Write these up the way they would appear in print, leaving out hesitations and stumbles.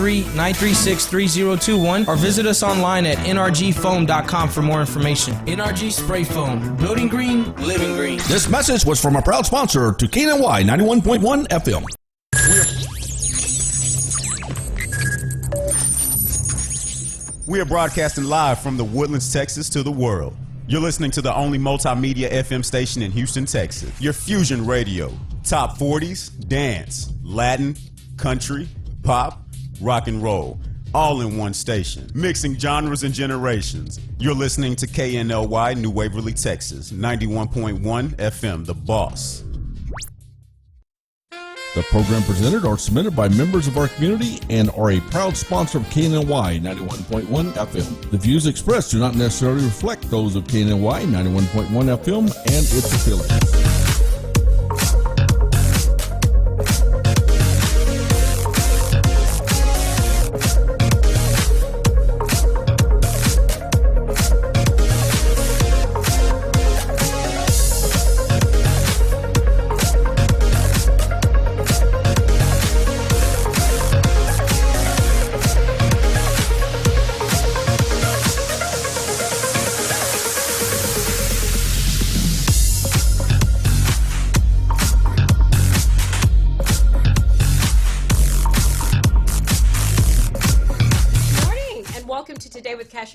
833-936-3021 or visit us online at nrgfoam.com for more information. NRG Spray Foam. Building green, living green. This message was from a proud sponsor to KNLY 91.1 FM. We are broadcasting live from the Woodlands, Texas to the world. You're listening to the only multimedia FM station in Houston, Texas. Your Fusion Radio. Top 40s, dance, Latin, country, pop, rock and roll. All in one station. Mixing genres and generations. You're listening to KNLY New Waverly, Texas. 91.1 FM, The Boss. The program presented or submitted by members of our community and are a proud sponsor of KNLY 91.1 FM. The views expressed do not necessarily reflect those of KNLY 91.1 FM and its affiliates.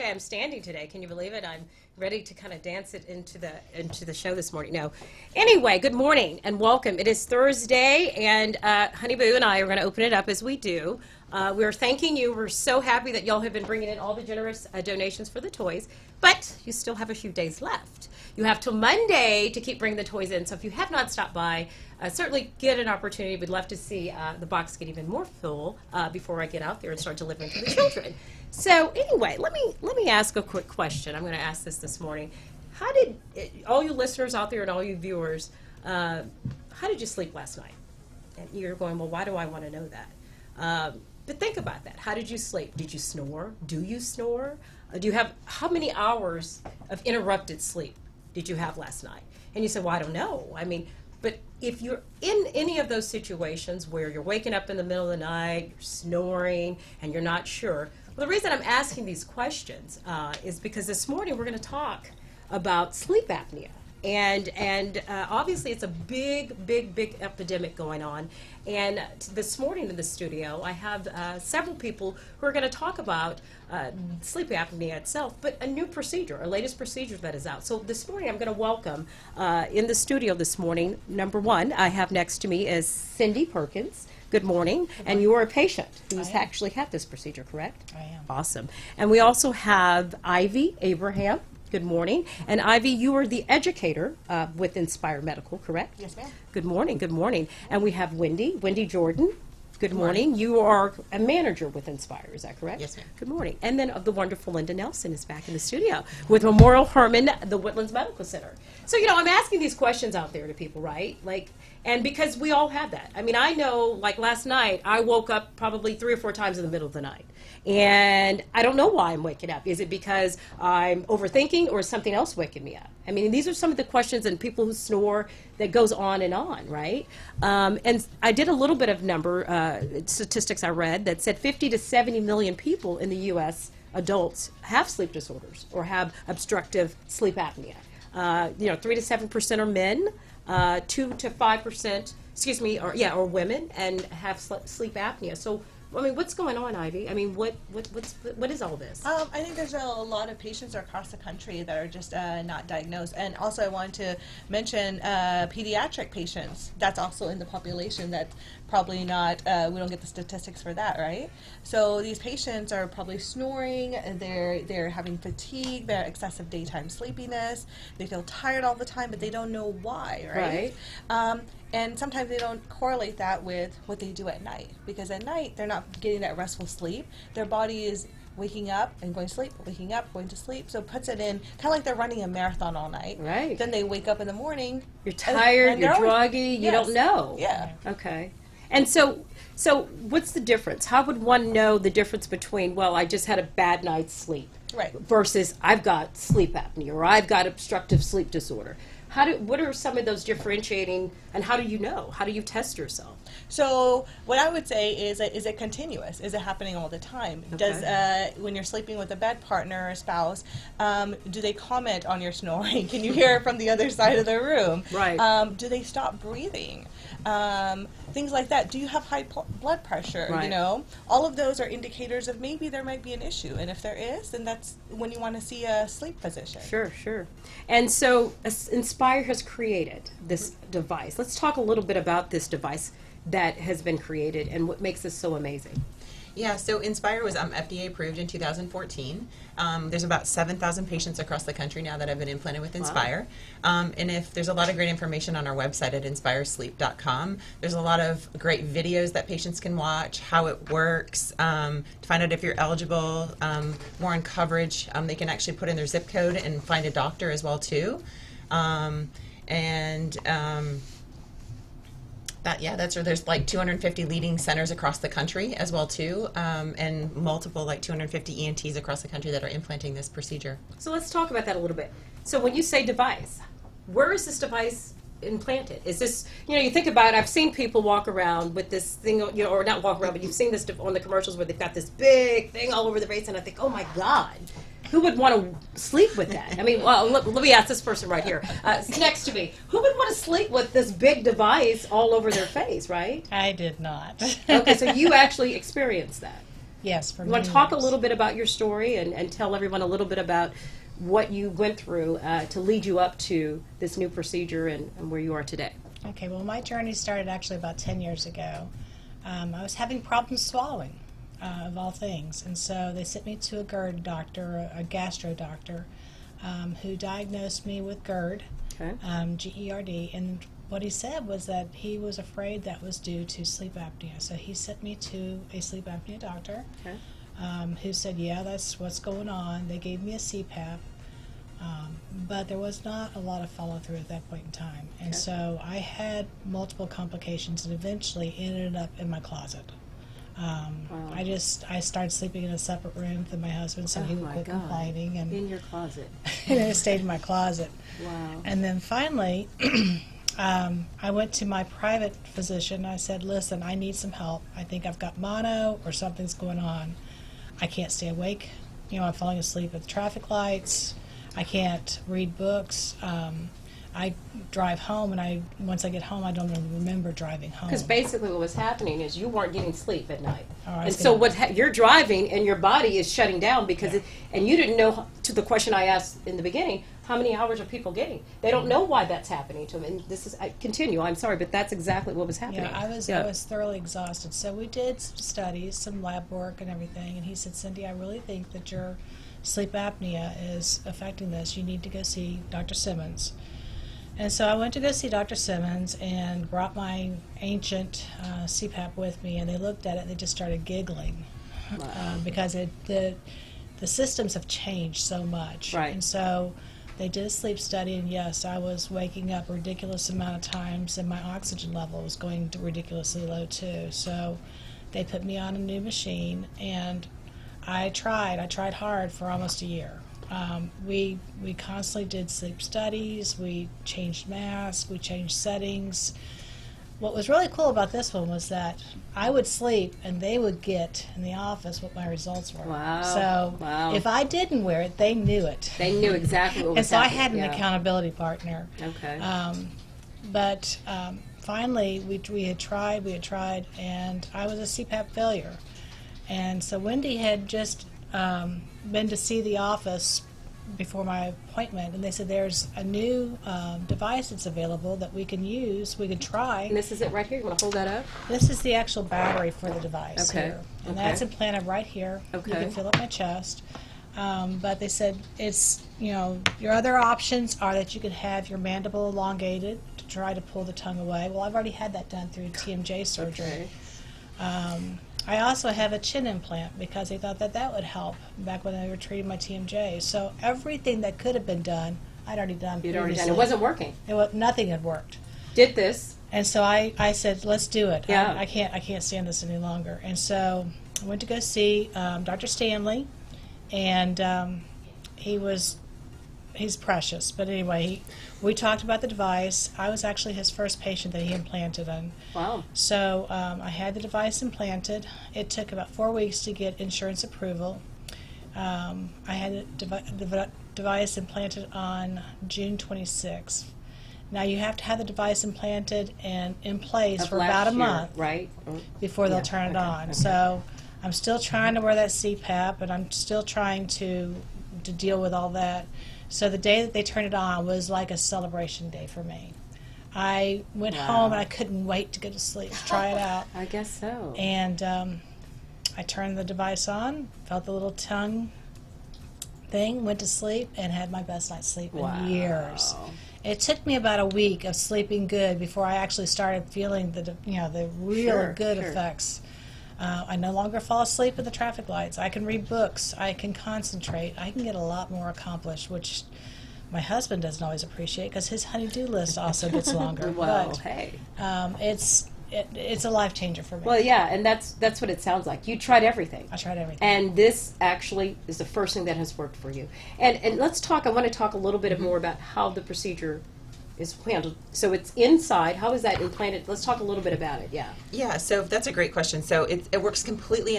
I'm standing today. Can you believe it? I'm ready to kind of dance it into the show this morning. No. Anyway, good morning and welcome. It is Thursday, and Honey Boo and I are going to open it up as we do. We're thanking you. We're so happy that y'all have been bringing in all the generous donations for the toys, but you still have a few days left. You have till Monday to keep bringing the toys in, so if you have not stopped by, certainly get an opportunity. We'd love to see the box get even more full before I get out there and start delivering to the children. So anyway, let me ask a quick question. I'm going to ask this morning. How did all you listeners out there and all you viewers, how did you sleep last night? And you're going, well, why do I want to know that? But think about that. How did you sleep? Did you snore? Do you snore? Do you have, how many hours of interrupted sleep did you have last night? And you say, well, I don't know. I mean, but if you're in any of those situations where you're waking up in the middle of the night, you're snoring, and you're not sure, well, the reason I'm asking these questions is because this morning we're going to talk about sleep apnea. And obviously it's a big epidemic going on. And this morning in the studio, I have several people who are going to talk about sleep apnea itself, but a new procedure, a latest procedure that is out. So this morning I'm going to welcome in the studio this morning, number one, I have next to me is Cindy Perkins. Good morning. Good morning. And you are a patient who's actually had this procedure, correct? I am. Awesome. And we also have Ivy Abraham. Good morning. And Ivy, you are the educator with Inspire Medical, correct? Yes, ma'am. Good morning. Good morning. And we have Wendy Jordan. Good morning. You are a manager with Inspire, is that correct? Yes, ma'am. Good morning. And then the wonderful Linda Nelson is back in the studio with Memorial Hermann, the Woodlands Medical Center. So, you know, I'm asking these questions out there to people, right? Like, and because we all have that. I mean, I know, like last night, I woke up probably 3 or 4 times in the middle of the night. And I don't know why I'm waking up. Is it because I'm overthinking or is something else waking me up? I mean, these are some of the questions and people who snore that goes on, right? And I did a little bit of statistics I read that said 50 to 70 million people in the U.S. adults have sleep disorders or have obstructive sleep apnea. 3 to 7% are men, 2 to 5%, or women, and have sleep apnea. So, I mean, what's going on, Ivy? I mean, what is all this? I think there's a lot of patients across the country that are just not diagnosed. And also I want to mention pediatric patients. That's also in the population that's probably not, we don't get the statistics for that, right? So these patients are probably snoring, they're having fatigue, they're excessive daytime sleepiness, they feel tired all the time, but they don't know why, right? And sometimes they don't correlate that with what they do at night, because at night they're not getting that restful sleep. Their body is waking up and going to sleep, waking up, going to sleep. So it puts it in kind of like they're running a marathon all night. Right. Then they wake up in the morning. You're tired, you're groggy, you don't know. Yeah. Okay. And so what's the difference? How would one know the difference between, well, I just had a bad night's sleep, right, versus I've got sleep apnea or I've got obstructive sleep disorder? What are some of those differentiating, and how do you know? How do you test yourself? So what I would say is it continuous? Is it happening all the time? Does when you're sleeping with a bed partner or spouse, do they comment on your snoring? Can you hear it from the other side of the room? Right. Do they stop breathing? Things like that. Do you have high blood pressure? Right. You know, all of those are indicators of maybe there might be an issue, and if there is, then that's when you want to see a sleep physician. Sure. And so Inspire has created this device. Let's talk a little bit about this device that has been created and what makes this so amazing. Yeah, so Inspire was FDA approved in 2014. There's about 7,000 patients across the country now that have been implanted with Inspire. And if there's a lot of great information on our website at inspiresleep.com. There's a lot of great videos that patients can watch, how it works, to find out if you're eligible, more on coverage. They can actually put in their zip code and find a doctor as well too. There's like 250 leading centers across the country as well too, and multiple like 250 ENTs across the country that are implanting this procedure. So let's talk about that a little bit. So when you say device, where is this device implanted? Is this, you think about it, I've seen people walk around with this thing, or not walk around, but you've seen this on the commercials where they've got this big thing all over the face, and I think, oh my God, who would want to sleep with that? I mean, well, let me ask this person right here, next to me. Who would want to sleep with this big device all over their face, right? I did not. Okay, so you actually experienced that. Yes, for You want to talk a little bit about your story and tell everyone a little bit about what you went through to lead you up to this new procedure and where you are today? Okay, well, my journey started actually about 10 years ago. I was having problems swallowing. Of all things, and so they sent me to a GERD doctor, a gastro doctor, who diagnosed me with GERD, GERD, and what he said was that he was afraid that was due to sleep apnea. So he sent me to a sleep apnea doctor, who said, yeah, that's what's going on. They gave me a CPAP, but there was not a lot of follow-through at that point in time, and so I had multiple complications and eventually ended up in my closet. I started sleeping in a separate room than my husband, so he would quit complaining. And in your closet. and I stayed in my closet. Wow. And then finally, I went to my private physician. I said, listen, I need some help. I think I've got mono or something's going on. I can't stay awake. I'm falling asleep at the traffic lights. I can't read books. I drive home, and once I get home, I don't even remember driving home. Because basically what was happening is you weren't getting sleep at night. And so you're driving, and your body is shutting down because and you didn't know, to the question I asked in the beginning, how many hours are people getting? They don't know why that's happening to them. And continue, I'm sorry, but that's exactly what was happening. Yeah, I was thoroughly exhausted. So we did some studies, some lab work and everything, and he said, Cindy, I really think that your sleep apnea is affecting this. You need to go see Dr. Simmons. And so I went to go see Dr. Simmons and brought my ancient CPAP with me, and they looked at it and they just started giggling. Because the systems have changed so much. Right. And so they did a sleep study, and yes, I was waking up a ridiculous amount of times, and my oxygen level was going ridiculously low too. So they put me on a new machine, and I tried hard for almost a year. We constantly did sleep studies, we changed masks, we changed settings. What was really cool about this one was that I would sleep and they would get in the office what my results were. Wow. So if I didn't wear it, they knew it. They knew exactly what was And so happening. I had an accountability partner. Okay. But finally we had tried, and I was a CPAP failure. And so Wendy had just been to see the office before my appointment, and they said there's a new device that's available that we can use, we can try. And this is it right here. You want to hold that up? This is the actual battery for the device here. And that's implanted right here. Okay. You can feel it in my chest. But they said it's, your other options are that you could have your mandible elongated to try to pull the tongue away. Well, I've already had that done through TMJ surgery. Okay. I also have a chin implant because they thought that would help back when they were treating my TMJ. So everything that could have been done, I'd already done You'd previously. already done. It wasn't working. Nothing had worked. Did this. And so I said, let's do it. Yeah. I can't stand this any longer. And so I went to go see Dr. Stanley, and he was he's precious. But anyway, we talked about the device. I was actually his first patient that he implanted on. Wow. So I had the device implanted. It took about 4 weeks to get insurance approval. I had the device implanted on June 26th. Now you have to have the device implanted and in place Of for about a last year, month right? before they'll Yeah, turn it okay, on. okay. So I'm still trying to wear that CPAP, and I'm still trying to deal with all that. So the day that they turned it on was like a celebration day for me. I went home and I couldn't wait to go to sleep to try it out. I guess so. And I turned the device on, felt the little tongue thing, went to sleep, and had my best night's sleep in years. It took me about a week of sleeping good before I actually started feeling the real good effects. I no longer fall asleep at the traffic lights. I can read books. I can concentrate. I can get a lot more accomplished, which my husband doesn't always appreciate because his honey-do list also gets longer. Well, but hey. it's a life changer for me. Well, yeah, and that's what it sounds like. You tried everything. I tried everything. And this actually is the first thing that has worked for you. And let's talk, I want to talk a little bit more about how the procedure is handled. So it's inside. How is that implanted? Let's talk a little bit about it. Yeah. Yeah, so that's a great question. So it works completely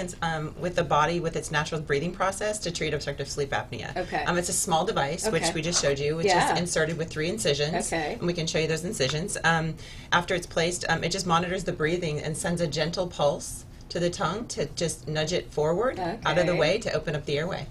with the body, with its natural breathing process to treat obstructive sleep apnea. Okay. It's a small device, which Okay. we just showed you, which Yeah. is inserted with 3 incisions. Okay. And we can show you those incisions. After it's placed, it just monitors the breathing and sends a gentle pulse to the tongue to just nudge it forward out of the Okay. way to open up the airway.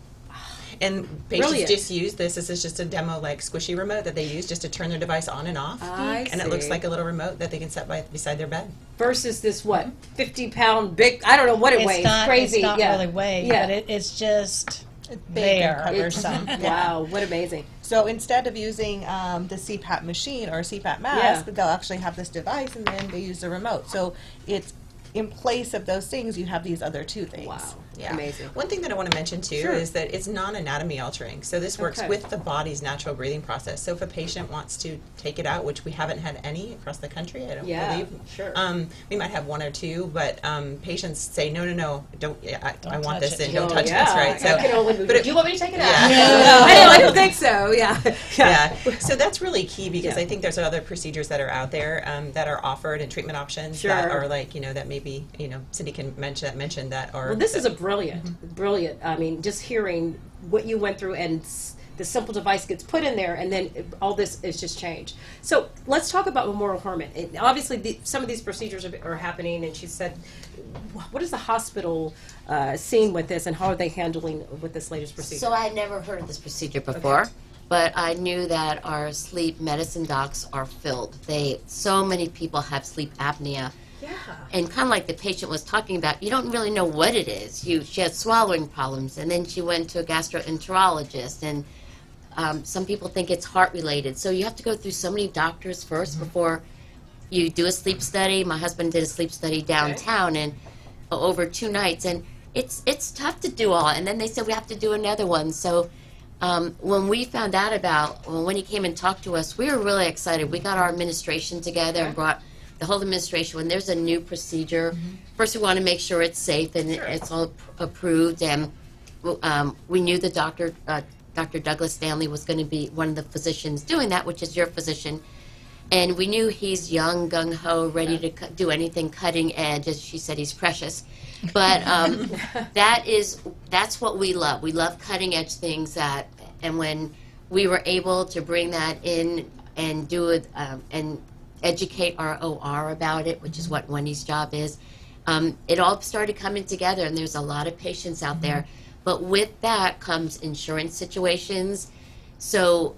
And patients Brilliant. just use this. This is just a demo, like squishy remote that they use just to turn their device on and off. And it looks see. like a little remote that they can set beside their bed. Versus this, what, 50-pound big, I don't know what it weighs. Crazy. It's not yeah. really weight, Yeah. but it's just Big there. and cumbersome. Wow, what amazing. So instead of using the CPAP machine or a CPAP mask, they'll actually have this device and then they use the remote. So it's in place of those things, you have these other 2 things. Wow. Yeah. Amazing. One thing that I want to mention too Sure. is that it's non-anatomy altering. So this works Okay. with the body's natural breathing process. So if a patient wants to take it out, which we haven't had any across the country, I don't believe. Sure. We might have 1 or 2, but patients say, no, don't. I want touch this it. in. Don't Oh, touch yeah. this, right? I can only, but do you want me to take it out? Yeah. I don't think so. Yeah. Yeah. So that's really key because Yeah. I think there's other procedures that are out there that are offered and treatment options that Sure. are like, that maybe, Cindy can mention that are. Well, this is a brilliant. I mean, just hearing what you went through and the simple device gets put in there, and then all this is just changed. So let's talk about Memorial Hermann. Obviously, some of these procedures are happening, and she said, what is the hospital seeing with this, and how are they handling with this latest procedure? So I had never heard of this procedure before, but I knew that our sleep medicine docs are filled. So many people have sleep apnea. Yeah. And kind of like the patient was talking about, you don't really know what it is. She had swallowing problems, and then she went to a gastroenterologist, and some people think it's heart-related. So you have to go through so many doctors first before you do a sleep study. My husband did a sleep study downtown and over 2 nights, and it's tough to do all. And then they said we have to do another one. So when we found out when he came and talked to us, we were really excited. We got our administration together and brought the whole administration. When there's a new procedure, first we want to make sure it's safe and it's all approved. And we knew the Dr. Douglas Stanley was going to be one of the physicians doing that, which is your physician. And we knew he's young, gung-ho, ready to do anything cutting edge. As she said, he's precious. But that's what we love. We love cutting edge things. And when we were able to bring that in and do it and educate our OR about it, which is what Wendy's job is, it all started coming together, and there's a lot of patients out there. But with that comes insurance situations. So,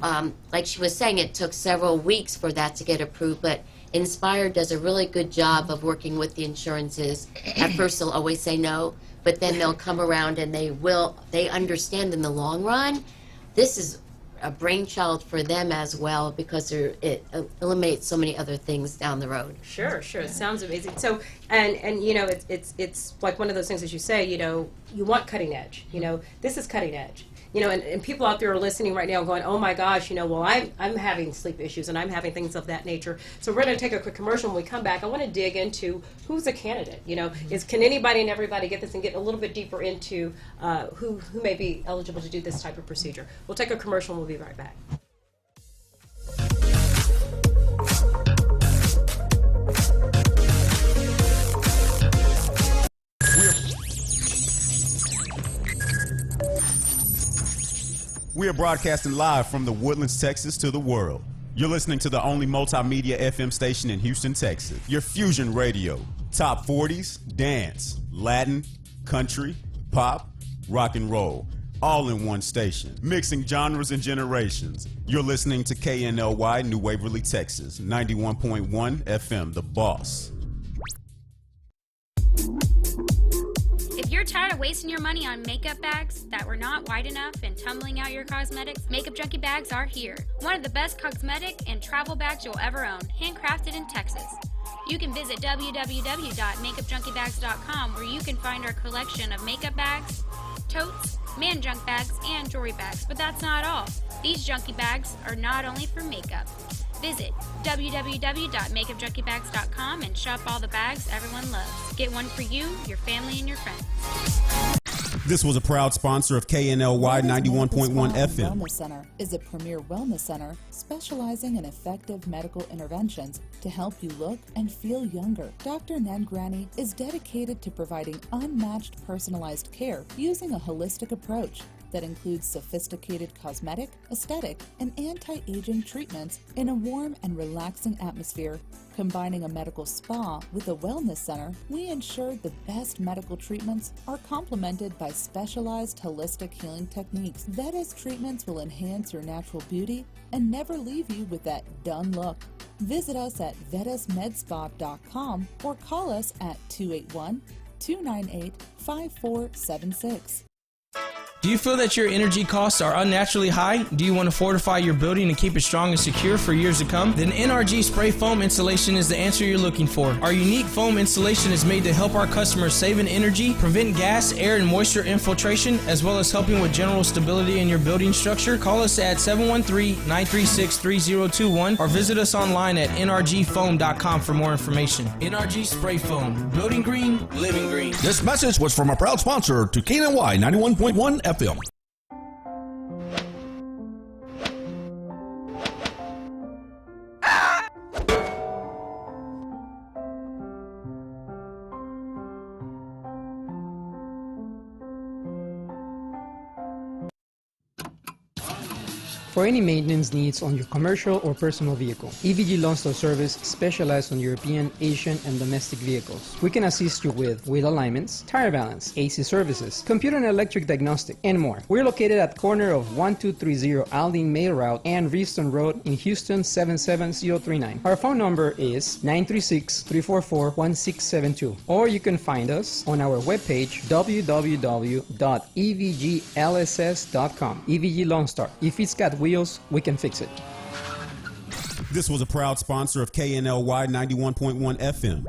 like she was saying, it took several weeks for that to get approved, but Inspire does a really good job of working with the insurances. At first, they'll always say no, but then they'll come around and they understand in the long run, this is a brainchild for them as well, because it eliminates so many other things down the road. Sure. It sounds amazing. So, and it's like one of those things, as you say, you want cutting edge. This is cutting edge. And people out there are listening right now going, oh my gosh, well, I'm having sleep issues and I'm having things of that nature. So we're going to take a quick commercial. When we come back, I want to dig into who's a candidate. Can anybody and everybody get this and get a little bit deeper into who may be eligible to do this type of procedure. We'll take a commercial and we'll be right back. We are broadcasting live from the Woodlands, Texas to the world. You're listening to the only multimedia FM station in Houston, Texas. Your Fusion Radio. Top 40s, dance, Latin, country, pop, rock and roll. All in one station. Mixing genres and generations. You're listening to KNLY New Waverly, Texas. 91.1 FM, The Boss. If you're tired of wasting your money on makeup bags that were not wide enough and tumbling out your cosmetics, Makeup Junkie bags are here. One of the best cosmetic and travel bags you'll ever own, handcrafted in Texas. You can visit www.makeupjunkiebags.com where you can find our collection of makeup bags, totes, man junk bags, and jewelry bags. But that's not all. These junkie bags are not only for makeup. Visit www.makeupjunkiebags.com and shop all the bags everyone loves. Get one for you, your family, and your friends. This was a proud sponsor of KNLY 91.1 FM. Wellness Center is a premier wellness center specializing in effective medical interventions to help you look and feel younger. Dr. Nangrani is dedicated to providing unmatched personalized care using a holistic approach that includes sophisticated cosmetic, aesthetic, and anti-aging treatments in a warm and relaxing atmosphere. Combining a medical spa with a wellness center, we ensure the best medical treatments are complemented by specialized holistic healing techniques. Veda's treatments will enhance your natural beauty and never leave you with that done look. Visit us at vedasmedspa.com or call us at 281-298-5476. Do you feel that your energy costs are unnaturally high? Do you want to fortify your building and keep it strong and secure for years to come? Then NRG Spray Foam Installation is the answer you're looking for. Our unique foam installation is made to help our customers save in energy, prevent gas, air, and moisture infiltration, as well as helping with general stability in your building structure. Call us at 713-936-3021 or visit us online at nrgfoam.com for more information. NRG Spray Foam. Building green, living green. This message was from a proud sponsor to KNLY 91.1 FM. For any maintenance needs on your commercial or personal vehicle, EVG Loan Store Service specializes on European, Asian, and domestic vehicles. We can assist you with wheel alignments, tire balance, AC services, computer and electric diagnostic, and more. We're located at corner of 1230 Aldine Mail Route and Reeston Road in Houston 77039. Our phone number is 936-344-1672, or you can find us on our webpage www.evglss.com. EVG Loan Star. If it's got wheels, we can fix it. This was a proud sponsor of KNLY 91.1 FM.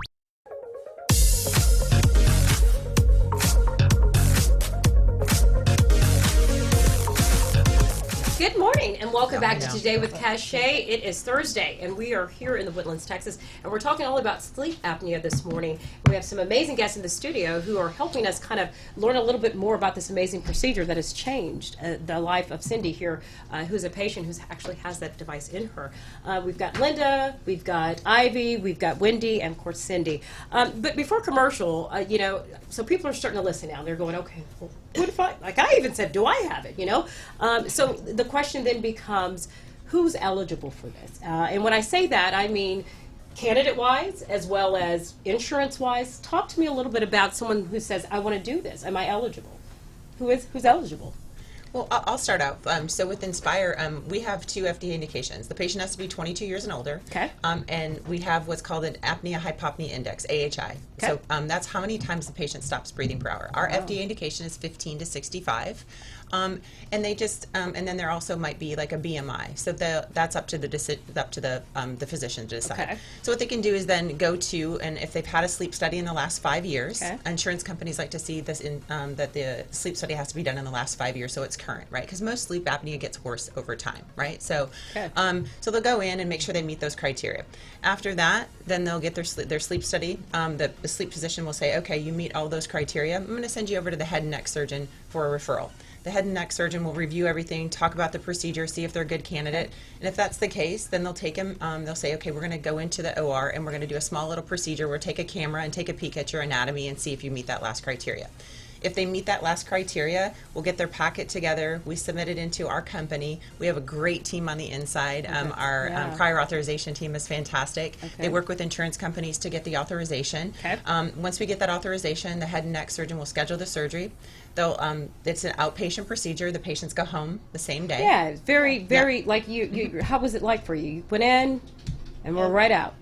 Good morning and welcome back to Today with Cachet. It is Thursday and we are here in the Woodlands, Texas, and we're talking all about sleep apnea this morning. We have some amazing guests in the studio who are helping us kind of learn a little bit more about this amazing procedure that has changed the life of Cindy here, who's a patient who actually has that device in her. We've got Linda, we've got Ivy, we've got Wendy, and of course Cindy. But before commercial, so people are starting to listen now. They're going, okay, well, what if I even said, do I have it, So the question then becomes, who's eligible for this? And when I say that, I mean candidate-wise as well as insurance-wise. Talk to me a little bit about someone who says, I want to do this. Am I eligible? Who's eligible? Well, I'll start out. So with Inspire, we have 2 FDA indications. The patient has to be 22 years and older. Okay. And we have what's called an apnea-hypopnea index, AHI. Okay. So that's how many times the patient stops breathing per hour. Our FDA indication is 15 to 65. And they just, and then there also might be like a BMI. So that's up to the physician to decide. Okay. So what they can do is then go to, and if they've had a sleep study in the last 5 years, Okay. insurance companies like to see this that the sleep study has to be done in the last 5 years, so it's current, right? Because most sleep apnea gets worse over time, right? So, Okay. so they'll go in and make sure they meet those criteria. After that, then they'll get their sleep study. The sleep physician will say, okay, you meet all those criteria. I'm going to send you over to the head and neck surgeon for a referral. The head and neck surgeon will review everything, talk about the procedure, see if they're a good candidate. And if that's the case, then they'll take them, they'll say, okay, we're going to go into the OR and we're going to do a small little procedure. We'll take a camera and take a peek at your anatomy and see if you meet that last criteria. If they meet that last criteria, we'll get their packet together. We submit it into our company. We have a great team on the inside. Our prior authorization team is fantastic. They work with insurance companies to get the authorization. Once we get that authorization, the head and neck surgeon will schedule the surgery. It's an outpatient procedure. The patients go home the same day. Yeah, it's very like you. How was it like for you? You went in, and we're right out.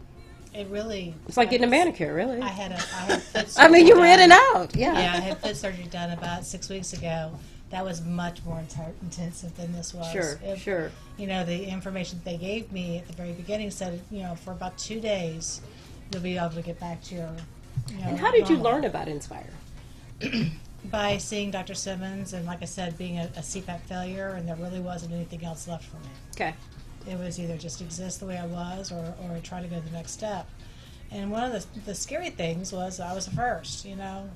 It really. It's like getting a manicure, really. I had foot surgery I mean, you were in done. and out. Yeah. Yeah, I had foot surgery done about 6 weeks ago. That was much more intensive than this was. Sure. You know, the information they gave me at the very beginning said, you know, for about 2 days, you'll be able to get back to your. And how did you learn about Inspire? By seeing Dr. Simmons, and like I said, being a CPAP failure, and there really wasn't anything else left for me. Okay. It was either just exist the way I was, or try to go to the next step. And one of the scary things was I was the first, you know.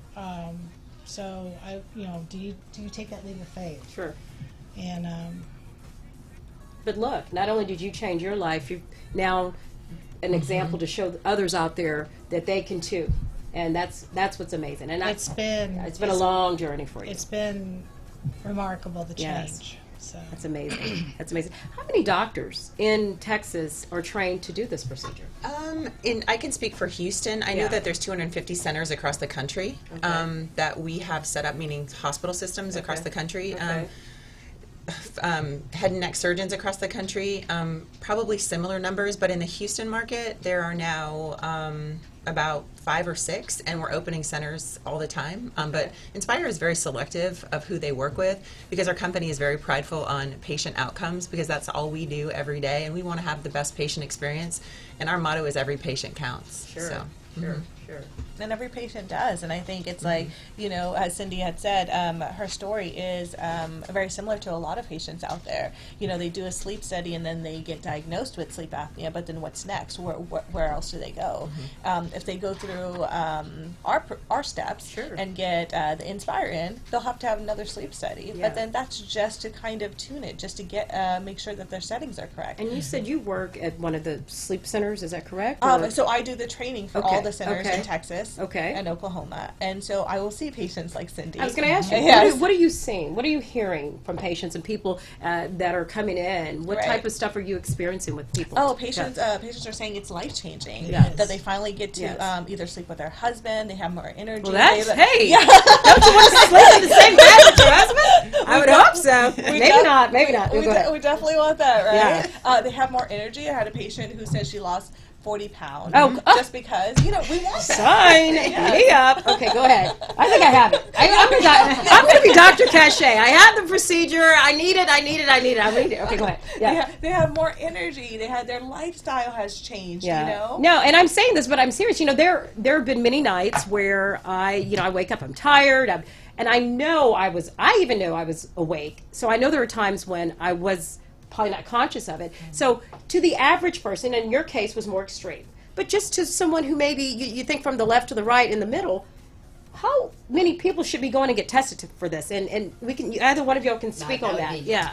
So I, you know, do you take that leap of faith? Sure. And but look, not only did you change your life, you've now an example to show others out there that they can too. And that's what's amazing. And it's been a long journey for you. It's been remarkable, the change. Yes. So That's amazing. That's amazing. How many doctors in Texas are trained to do this procedure? I can speak for Houston. I know that there's 250 centers across the country that we have set up, meaning hospital systems across the country. Head and neck surgeons across the country, probably similar numbers, but in the Houston market, there are now about 5 or 6, and we're opening centers all the time. But Inspire is very selective of who they work with, because our company is very prideful on patient outcomes, because that's all we do every day, and we want to have the best patient experience, and our motto is every patient counts. Sure. So, Sure. And every patient does, and I think it's like, you know, as Cindy had said, her story is very similar to a lot of patients out there. You know, they do a sleep study and then they get diagnosed with sleep apnea, but then what's next? Where else do they go? If they go through our steps and get the Inspire in, they'll have to have another sleep study. Yeah. But then that's just to kind of tune it, just to get make sure that their settings are correct. And you said you work at one of the sleep centers, is that correct? So I do the training for all the centers in Texas and Oklahoma. And so I will see patients like Cindy. I was going to ask you, Yes. what are you seeing? What are you hearing from patients and people that are coming in? What type of stuff are you experiencing with people? Oh, patients are saying it's life-changing. Yes. That they finally get to either sleep with their husband, they have more energy. Well, that's, they hey, don't you want to sleep in the same bed with your husband? I would hope so. Maybe not. We definitely want that, right? Yeah. They have more energy. I had a patient who said she lost 40 pounds. Just because, you know, we want that. Sign me up. Okay, go ahead. I think I have it. I'm going to be Dr. Cachet. I had the procedure. I need it. Okay, go ahead. Yeah. They have more energy. Their lifestyle has changed, you know? No, and I'm saying this, but I'm serious. You know, there have been many nights where I wake up, I'm tired, and I even know I was awake. So I know there were times when I was probably not conscious of it. So to the average person, and your case was more extreme, but just to someone who maybe you think from the left to the right, in the middle, how many people should be going to get tested for this? And we can, either one of y'all can speak on that. Yeah.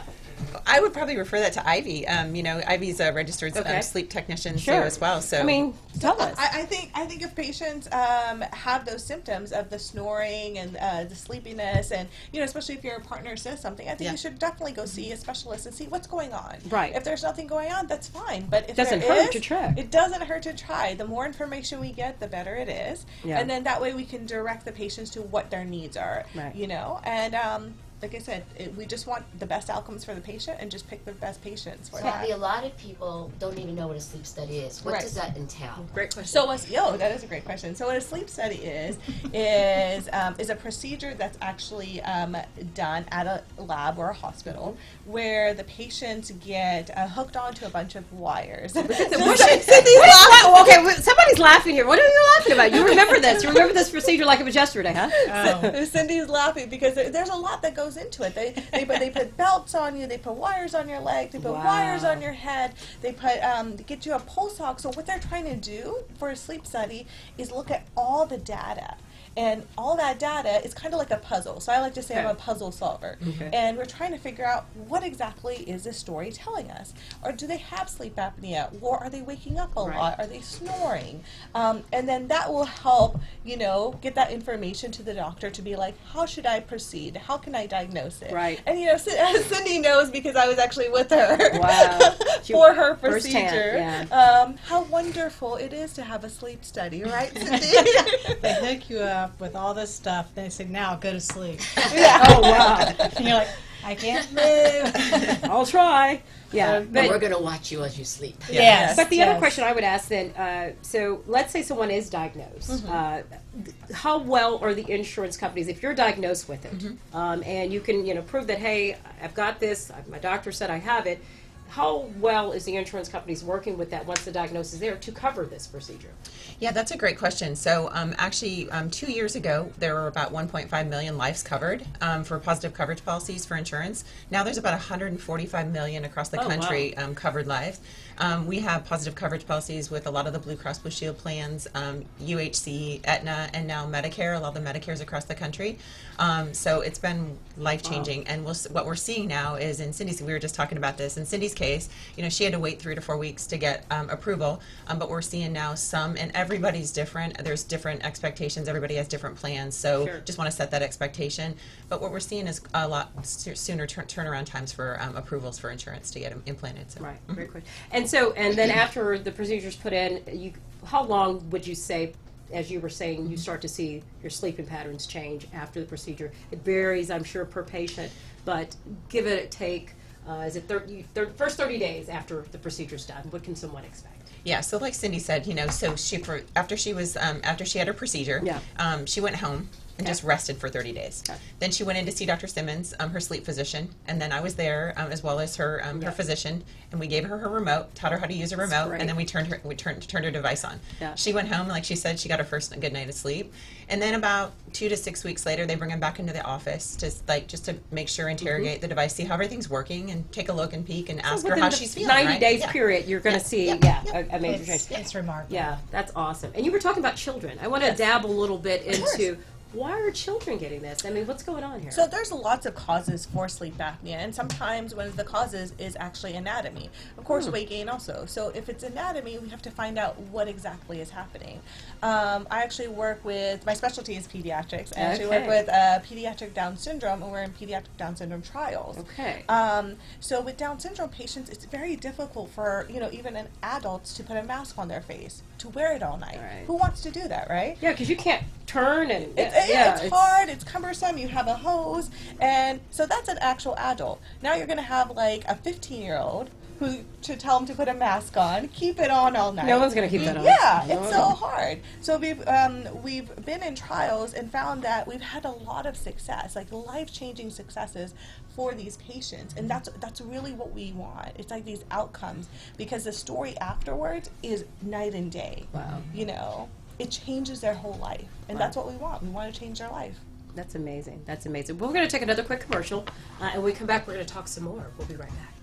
I would probably refer that to Ivy. You know, Ivy's a registered sleep technician too as well. So I mean, tell us. I think if patients have those symptoms of the snoring and the sleepiness, and you know, especially if your partner says something, I think you should definitely go see a specialist and see what's going on. Right. If there's nothing going on, that's fine. But if it doesn't there hurt is, to try. It doesn't hurt to try. The more information we get, the better it is. Yeah. And then that way we can direct the patients to what their needs are. Right. You know, and like I said, we just want the best outcomes for the patient and just pick the best patients for that. Sadly, a lot of people don't even know what a sleep study is. What does that entail? Great question. So that is a great question. So what a sleep study is a procedure that's actually done at a lab or a hospital where the patients get hooked onto a bunch of wires. Okay, somebody's laughing here. What are you laughing about? You remember this? You remember this procedure like it was yesterday, huh? Oh. Cindy's laughing because there's a lot that goes into it. They put belts on you. They put wires on your leg. They put wires on your head. They put get you a pulse ox. So what they're trying to do for a sleep study is look at all the data And all that data is kind of like a puzzle. So I like to say I'm a puzzle solver. Okay. And we're trying to figure out what exactly is this story telling us. Or do they have sleep apnea? Or are they waking up a lot? Are they snoring? And then that will help, get that information to the doctor to be like, how should I proceed? How can I diagnose it? Right. And, Cindy knows because I was actually with her Wow. for her Firsthand, procedure. yeah. How wonderful it is to have a sleep study, right, Cindy? They hook you up with all this stuff. They say, now go to sleep. Oh, wow. And you're like, I can't move. I'll try. Yeah. But we're going to watch you as you sleep. Yes. But the other question I would ask then, so let's say someone is diagnosed. How well are the insurance companies, if you're diagnosed with it, and you can prove that, hey, I've got this, my doctor said I have it, how well is the insurance companies working with that once the diagnosis is there to cover this procedure? Yeah, that's a great question. So actually, 2 years ago, there were about 1.5 million lives covered for positive coverage policies for insurance. Now there's about 145 million across the country covered lives. We have positive coverage policies with a lot of the Blue Cross Blue Shield plans, UHC, Aetna, and now Medicare, a lot of the Medicares across the country. So it's been life-changing. And what we're seeing now is in Cindy's, we were just talking about this, in Cindy's case, she had to wait 3 to 4 weeks to get approval, but we're seeing now and everybody's different. There's different expectations. Everybody has different plans. So just want to set that expectation. But what we're seeing is a lot sooner turnaround times for approvals for insurance to get them implanted. So. Right, very quick. And then after the procedure's put in, how long would you say, as you were saying, you start to see your sleeping patterns change after the procedure? It varies, I'm sure, per patient, but give it a take. Is it first 30 days after the procedure's done? What can someone expect? Yeah, so like Cindy said, so after she had her procedure, she went home and just rested for 30 days. Okay. Then she went in to see Dr. Simmons, her sleep physician, and then I was there as well as her her physician, and we gave her remote, taught her how to use her remote, and then we turned her device on. Yeah. She went home, like she said, she got her first good night of sleep, and then about 2 to 6 weeks later, they bring her back into the office just to make sure, interrogate the device, see how everything's working, and take a look and peek and ask her how she's feeling. 90 days period, you're going to see a major change. It's remarkable. Yeah, that's awesome. And you were talking about children. I want to dabble a little bit into. Why are children getting this? I mean, what's going on here? So there's lots of causes for sleep apnea, and sometimes one of the causes is actually anatomy. Of course, weight gain also. So if it's anatomy, we have to find out what exactly is happening. I actually work with, my specialty is pediatrics. I actually work with pediatric Down syndrome, and we're in pediatric Down syndrome trials. Okay. So with Down syndrome patients, it's very difficult for, even an adults to put a mask on their face, to wear it all night. Right. Who wants to do that, right? Yeah, because you can't turn and... It's hard, it's cumbersome, you have a hose, and so that's an actual adult. Now you're going to have like a 15-year-old who to tell them to put a mask on, keep it on all night. No one's going to keep that on. Yeah, it's so hard. So we've been in trials and found that we've had a lot of success, like life-changing successes for these patients, and that's really what we want. It's like these outcomes, because the story afterwards is night and day. Wow. It changes their whole life, and that's what we want. We want to change their life. That's amazing. That's amazing. Well, we're going to take another quick commercial, and when we come back, we're going to talk some more. We'll be right back.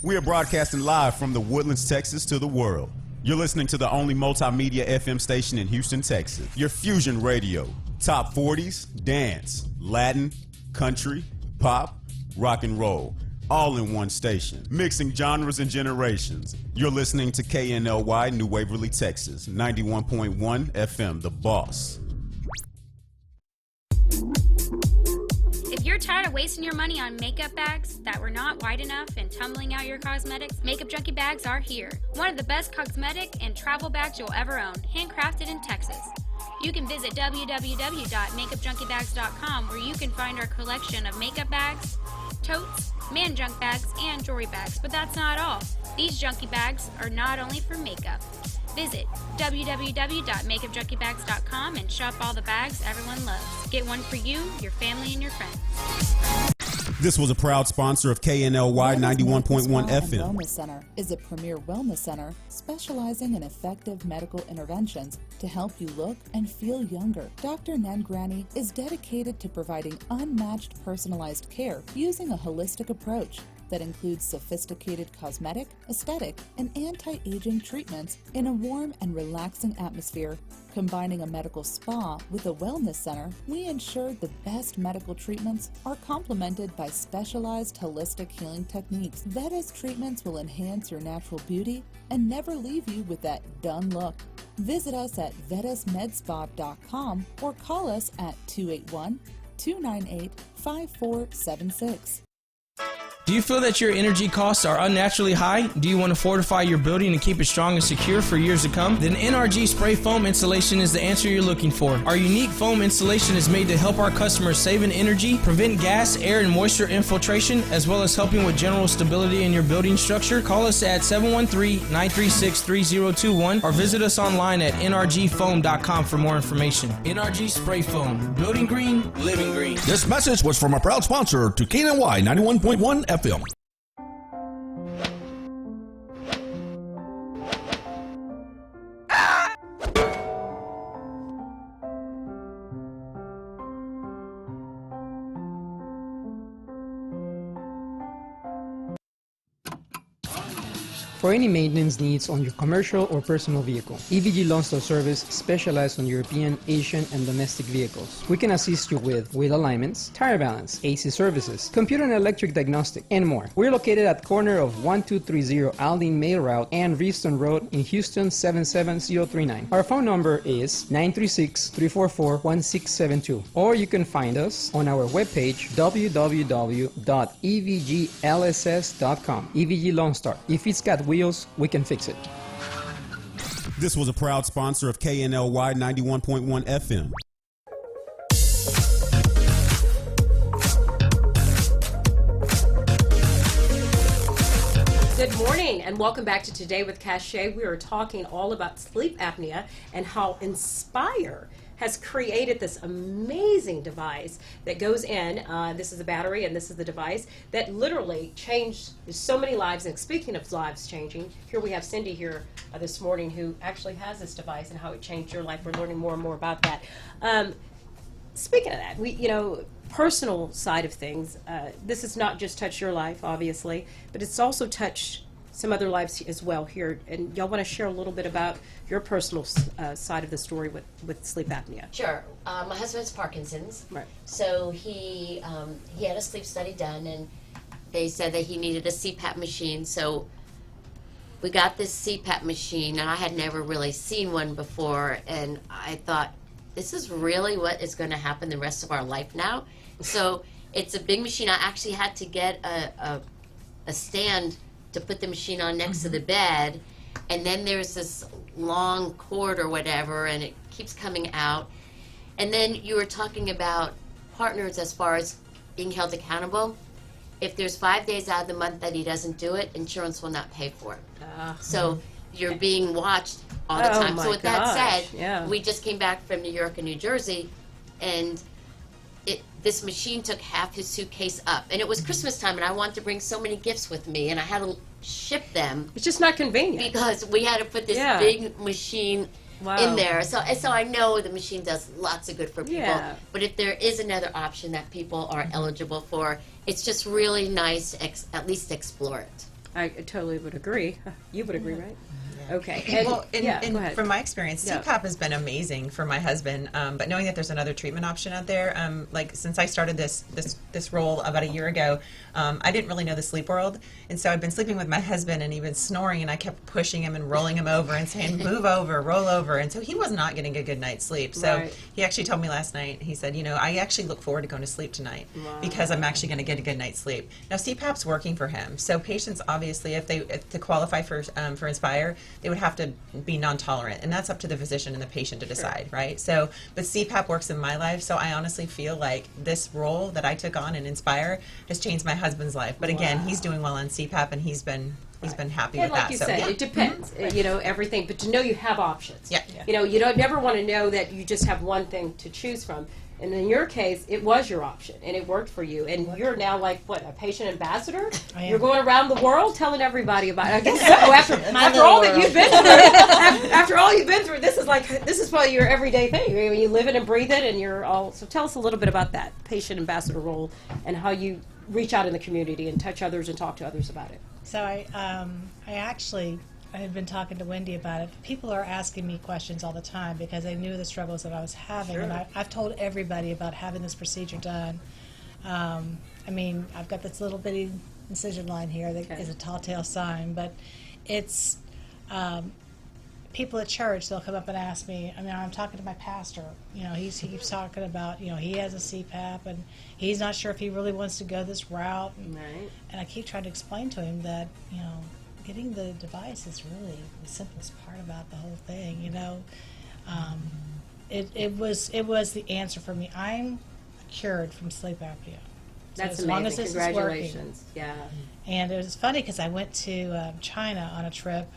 We are broadcasting live from the Woodlands, Texas to the world. You're listening to the only multimedia FM station in Houston, Texas. Your Fusion Radio. Top 40s, dance, Latin, country, pop, rock and roll. All in one station. Mixing genres and generations. You're listening to KNLY New Waverly, Texas. 91.1 FM, The Boss. If you're tired of wasting your money on makeup bags that were not wide enough and tumbling out your cosmetics, Makeup Junkie bags are here. One of the best cosmetic and travel bags you'll ever own, handcrafted in Texas. You can visit www.makeupjunkiebags.com where you can find our collection of makeup bags, totes, man junk bags, and jewelry bags. But that's not all. These junkie bags are not only for makeup. Visit www.makeupjunkiebags.com and shop all the bags everyone loves. Get one for you, your family, and your friends. This was a proud sponsor of KNLY 91.1 FM. Wellness Center is a premier wellness center specializing in effective medical interventions to help you look and feel younger. Dr. Nangrani is dedicated to providing unmatched personalized care using a holistic approach that includes sophisticated cosmetic, aesthetic, and anti-aging treatments in a warm and relaxing atmosphere. Combining a medical spa with a wellness center, we ensure the best medical treatments are complemented by specialized holistic healing techniques. Vetta's treatments will enhance your natural beauty and never leave you with that done look. Visit us at vettasmedspa.com or call us at 281-298-5476. Do you feel that your energy costs are unnaturally high? Do you want to fortify your building and keep it strong and secure for years to come? Then NRG Spray Foam Insulation is the answer you're looking for. Our unique foam insulation is made to help our customers save in energy, prevent gas, air, and moisture infiltration, as well as helping with general stability in your building structure. Call us at 713-936-3021 or visit us online at nrgfoam.com for more information. NRG Spray Foam. Building green, living green. This message was from a proud sponsor to KNLY 91.1 FM. For any maintenance needs on your commercial or personal vehicle, EVG Lone Star Service specializes on European, Asian, and domestic vehicles. We can assist you with wheel alignments, tire balance, AC services, computer and electric diagnostic, and more. We're located at corner of 1230 Aldine Mail Route and Reeston Road in Houston 77039. Our phone number is 936-344-1672, or you can find us on our webpage www.evglss.com. EVG Lone Star. If it's got wheels, we can fix it. This was a proud sponsor of KNLY 91.1 FM. Good morning and welcome back to Today with Cachet. We are talking all about sleep apnea and how Inspire has created this amazing device that goes in. This is the battery and this is the device that literally changed so many lives. And speaking of lives changing, here we have Cindy here this morning who actually has this device and how it changed your life. We're learning more and more about that. Speaking of that, personal side of things, this has not just touched your life, obviously, but it's also touched some other lives as well here. And y'all want to share a little bit about your personal side of the story with sleep apnea? Sure. My husband's Parkinson's. Right. So he had a sleep study done, and they said that he needed a CPAP machine. So we got this CPAP machine, and I had never really seen one before, and I thought, this is really what is going to happen the rest of our life now? So it's a big machine. I actually had to get a stand to put the machine on next to the bed, and then there's this long cord or whatever, and it keeps coming out. And then you were talking about partners as far as being held accountable. If there's 5 days out of the month that he doesn't do it, insurance will not pay for it. So you're being watched all the time. So with that said, we just came back from New York and New Jersey, and this machine took half his suitcase up. And it was Christmas time, and I wanted to bring so many gifts with me, and I had to ship them. It's just not convenient. Because we had to put this big machine in there. So I know the machine does lots of good for people. Yeah. But if there is another option that people are eligible for, it's just really nice to at least explore it. I totally would agree. You would agree, right? Okay. Well, go ahead. from my experience, CPAP has been amazing for my husband. But knowing that there's another treatment option out there, like since I started this role about a year ago, I didn't really know the sleep world, and so I've been sleeping with my husband, and he'd been snoring, and I kept pushing him and rolling him over and saying, "Move over, roll over," and so he was not getting a good night's sleep. So he actually told me last night. He said, I actually look forward to going to sleep tonight because I'm actually going to get a good night's sleep. Now CPAP's working for him, so patients obviously, if to qualify for Inspire, they would have to be non-tolerant, and that's up to the physician and the patient to decide, right? So, but CPAP works in my life, so I honestly feel like this role that I took on in Inspire has changed my husband's life. But again, he's doing well on CPAP, and he's been happy with like that. You so said, it depends, everything, but to know you have options. Yeah. You don't never want to know that you just have one thing to choose from. And in your case, it was your option, and it worked for you. And you're now like, what, a patient ambassador? I am. You're going around the world telling everybody about it. I guess so. After all that you've been through, after all you've been through, this is probably your everyday thing. I mean, you live it and breathe it, and you're all. So tell us a little bit about that patient ambassador role and how you reach out in the community and touch others and talk to others about it. So I had been talking to Wendy about it. People are asking me questions all the time because they knew the struggles that I was having. Sure. And I've told everybody about having this procedure done. I mean, I've got this little bitty incision line here that is a tall tale sign, but it's people at church, they'll come up and ask me. I mean, I'm talking to my pastor. You know, he keeps talking about, you know, he has a CPAP and he's not sure if he really wants to go this route. Right. And I keep trying to explain to him that, you know, getting the device is really the simplest part about the whole thing. You know, it was the answer for me. I'm cured from sleep apnea. So That's as long amazing. as this is working. Congratulations. Yeah. And it was funny because I went to China on a trip,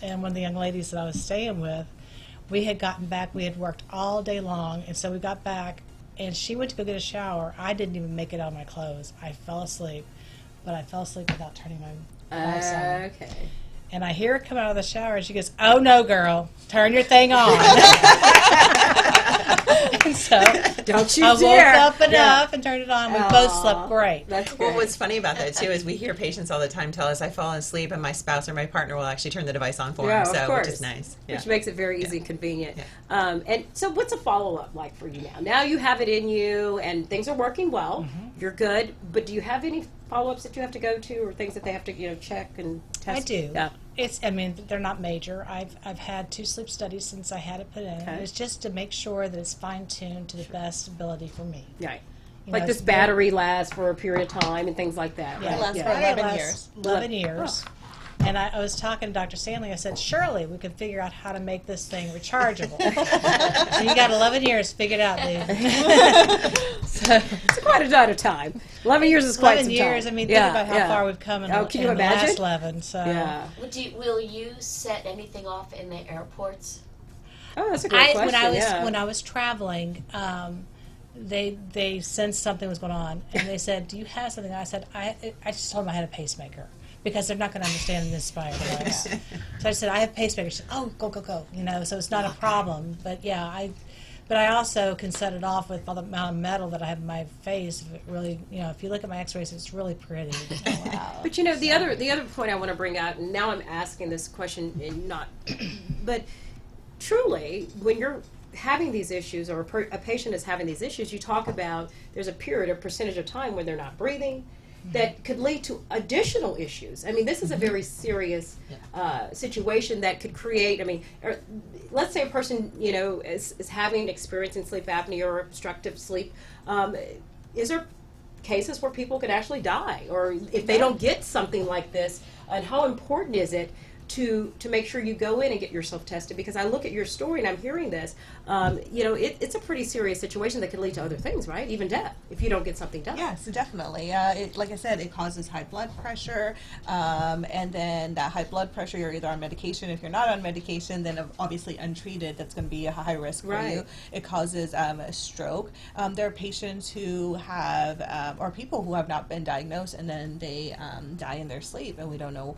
and one of the young ladies that I was staying with, we had gotten back. We had worked all day long, and so we got back, and she went to go get a shower. I didn't even make it out of my clothes. I fell asleep, but I fell asleep without turning my lights on. Okay. And I hear her come out of the shower, and she goes, "Oh no, girl, turn your thing on." And so Don't you I woke dare. up enough and turned it on. We both slept great. That's Well, great. what's funny about that too is we hear patients all the time tell us, "I fall asleep," and my spouse or my partner will actually turn the device on for Yeah, them, of so course. which is nice. Yeah. Which makes it very easy and convenient. Yeah. And so what's a follow-up like for you now? Now you have it in you and things are working well. You're good. But do you have any follow-ups that you have to go to or things that they have to, check and test? I do. Yeah. I mean, they're not major. I've had 2 sleep studies since I had it put in. Okay. It's just to make sure that it's fine-tuned to the best ability for me. Right. You Like know, this it's battery lasts for a period of time and things like that. Yeah, Right? lasts Yeah. for 11 years. 11 years. And I was talking to Dr. Stanley. I said, surely we could figure out how to make this thing rechargeable. So you got 11 years figured out, dude. It's quite a lot of time. 11 years is quite 11 some years. time. I mean, think about how far we've come in, Can you in the imagine? last 11. So Yeah. Will you set anything off in the airports? Oh, that's a great question. When I was traveling, they sensed something was going on, and they said, "Do you have something?" I said, "I just told them I had a pacemaker." Because they're not going to understand the Inspire device. So I said, "I have a pacemaker." She said, "Oh, go, go, go." So it's not a problem. But yeah, but I also can set it off with all the amount of metal that I have in my face. If it really, if you look at my X-rays, it's really pretty. Wow. But the other point I want to bring out, and now I'm asking this question and not, but truly, when you're having these issues or a patient is having these issues, you talk about there's a percentage of time when they're not breathing that could lead to additional issues. I mean, this is a very serious situation that could create, let's say a person, is having experience in sleep apnea or obstructive sleep. Is there cases where people could actually die? Or if they don't get something like this, and how important is it to make sure you go in and get yourself tested? Because I look at your story and I'm hearing this, it's a pretty serious situation that could lead to other things, right? Even death, if you don't get something done. Yes, definitely. Like I said, it causes high blood pressure, and then that high blood pressure, you're either on medication. If you're not on medication, then obviously untreated, that's going to be a high risk for you. It causes a stroke. There are patients who have, or people who have not been diagnosed, and then they die in their sleep, and we don't know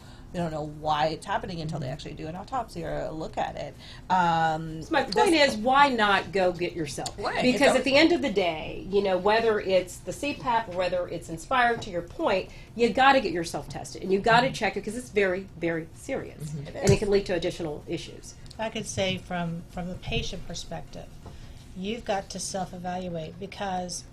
why it's happening until they actually do an autopsy or a look at it. So my point is, why not go get yourself? Right. Because at the end of the day, whether it's the CPAP or whether it's Inspire, to your point, you got to get yourself tested and you got to check it because it's very, very serious, and it can lead to additional issues. I could say from the patient perspective, you've got to self-evaluate because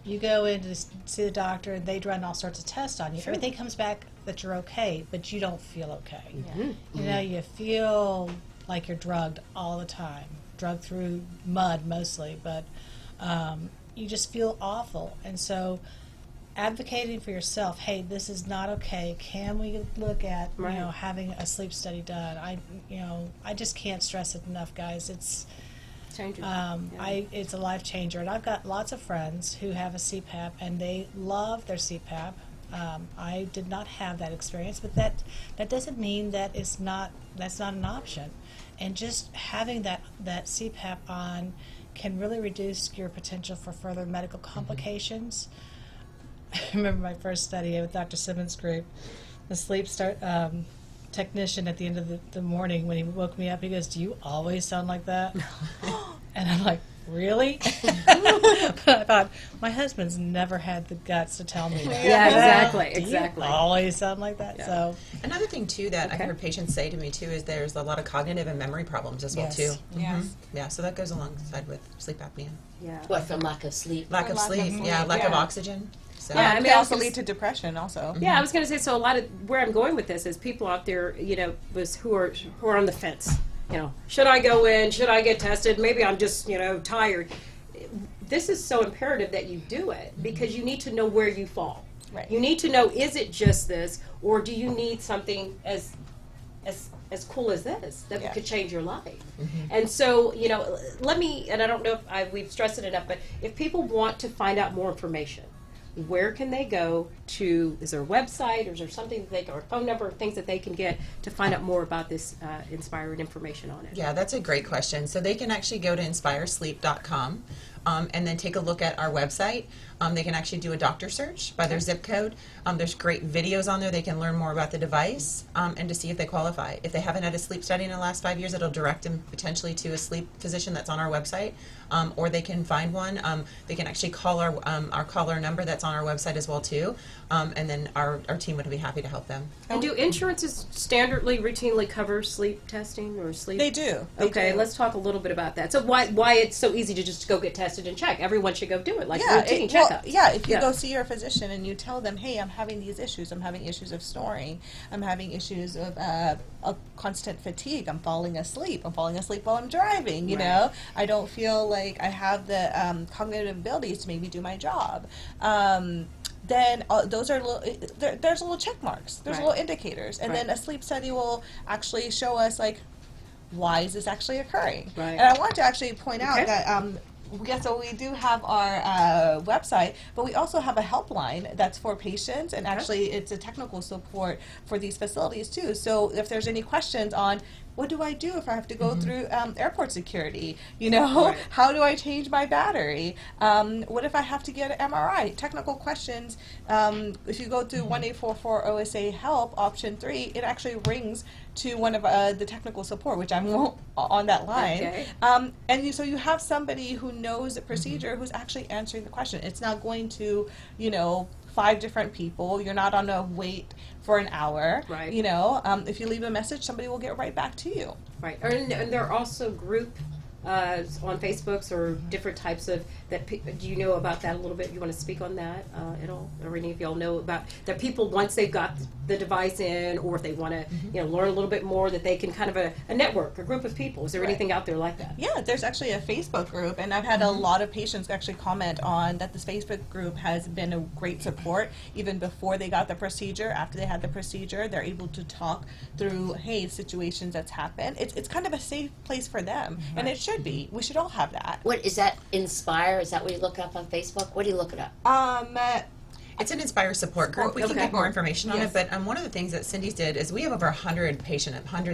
you go in to see the doctor and they run all sorts of tests on you. Sure. Everything comes back that you're okay, but you don't feel okay. Mm-hmm. You feel like you're drugged all the time, drugged through mud mostly, but you just feel awful. And so advocating for yourself, hey, this is not okay. Can we look at having a sleep study done? I just can't stress it enough, guys. It's it's a life changer, and I've got lots of friends who have a CPAP and they love their CPAP. I did not have that experience, but that doesn't mean that that's not an option. And just having that CPAP on can really reduce your potential for further medical complications. I remember my first study with Dr. Simmons' group. The sleep technician at the end of the morning, when he woke me up, he goes, "Do you always sound like that?" And I'm like, "Really?" But I thought, my husband's never had the guts to tell me that. Yeah, exactly, Do exactly. you always sound like that? Yeah. So Another thing too that I've Okay. heard patients say to me too is there's a lot of cognitive and memory problems as well Yes. too. Yes. Yeah, so that goes alongside with sleep apnea. Yeah. What, from lack of sleep? Lack of lack of sleep, sleep, yeah, lack of yeah. oxygen. So Yeah, I mean, They I was also gonna lead to depression also. Yeah, I was going to say, so a lot of where I'm going with this is people out there, who are on the fence. Should I go in? Should I get tested? Maybe I'm just, tired. This is so imperative that you do it because you need to know where you fall. Right. You need to know, is it just this, or do you need something as cool as this that Yeah. could change your life? And so, let me, and I don't know if we've stressed it enough, but if people want to find out more information, where can they go to? Is there a website, or is there something that or a phone number, or things that they can get to find out more about this inspiring information on it? yeah, that's a great question. So they can actually go to inspiresleep.com and then take a look at our website. They can actually do a doctor search by their zip code. There's great videos on there. They can learn more about the device and to see if they qualify. If they haven't had a sleep study in the last 5 years, it'll direct them potentially to a sleep physician that's on our website, or they can find one. They can actually call our caller number that's on our website as well too, and then our team would be happy to help them. And do insurances routinely cover sleep testing or sleep? They do. They Okay, do. let's talk a little bit about that. So why it's so easy to just go get tested and check? Everyone should go do it, like routine checkups. If you Yeah. go see your physician and you tell them, hey, I'm having these issues. I'm having issues of snoring. I'm having issues of constant fatigue. I'm falling asleep. I'm falling asleep while I'm driving. You Right. know, I don't feel like I have the cognitive abilities to maybe do my job. Then those are there's little check marks. There's Right. little indicators, and then Right. a sleep study will actually show us like, why is this actually occurring? Right. And I want to actually point Okay. out that so we do have our website, but we also have a helpline that's for patients, and actually it's a technical support for these facilities too. So if there's any questions on what do I do if I have to go through airport security? You know, Right. how do I change my battery? What if I have to get an MRI? Technical questions. If you go through 1844 OSA help option 3, it actually rings to one of the technical support, which I'm on that line. Okay. So you have somebody who knows the procedure who's actually answering the question. It's not going to, 5 different people. You're not on a wait for an hour. Right. If you leave a message, somebody will get right back to you. Right, and there are also group on Facebooks or different types of that. Do you know about that a little bit? You want to speak on that at all, or any of y'all know about that? People once they've got the device in, or if they want to, learn a little bit more, that they can kind of a network, a group of people. Is there Right. anything out there like that? Yeah, there's actually a Facebook group, and I've had a lot of patients actually comment on that. This Facebook group has been a great support even before they got the procedure. After they had the procedure, they're able to talk through, hey, situations that's happened. It's kind of a safe place for them, and it should be. We should all have that. What is that? Inspire? Is that what you look up on Facebook? What do you look it up? It's an Inspire support group. We can Okay. get more information on Yes. it, but one of the things that Cindy's did is we have over hundreds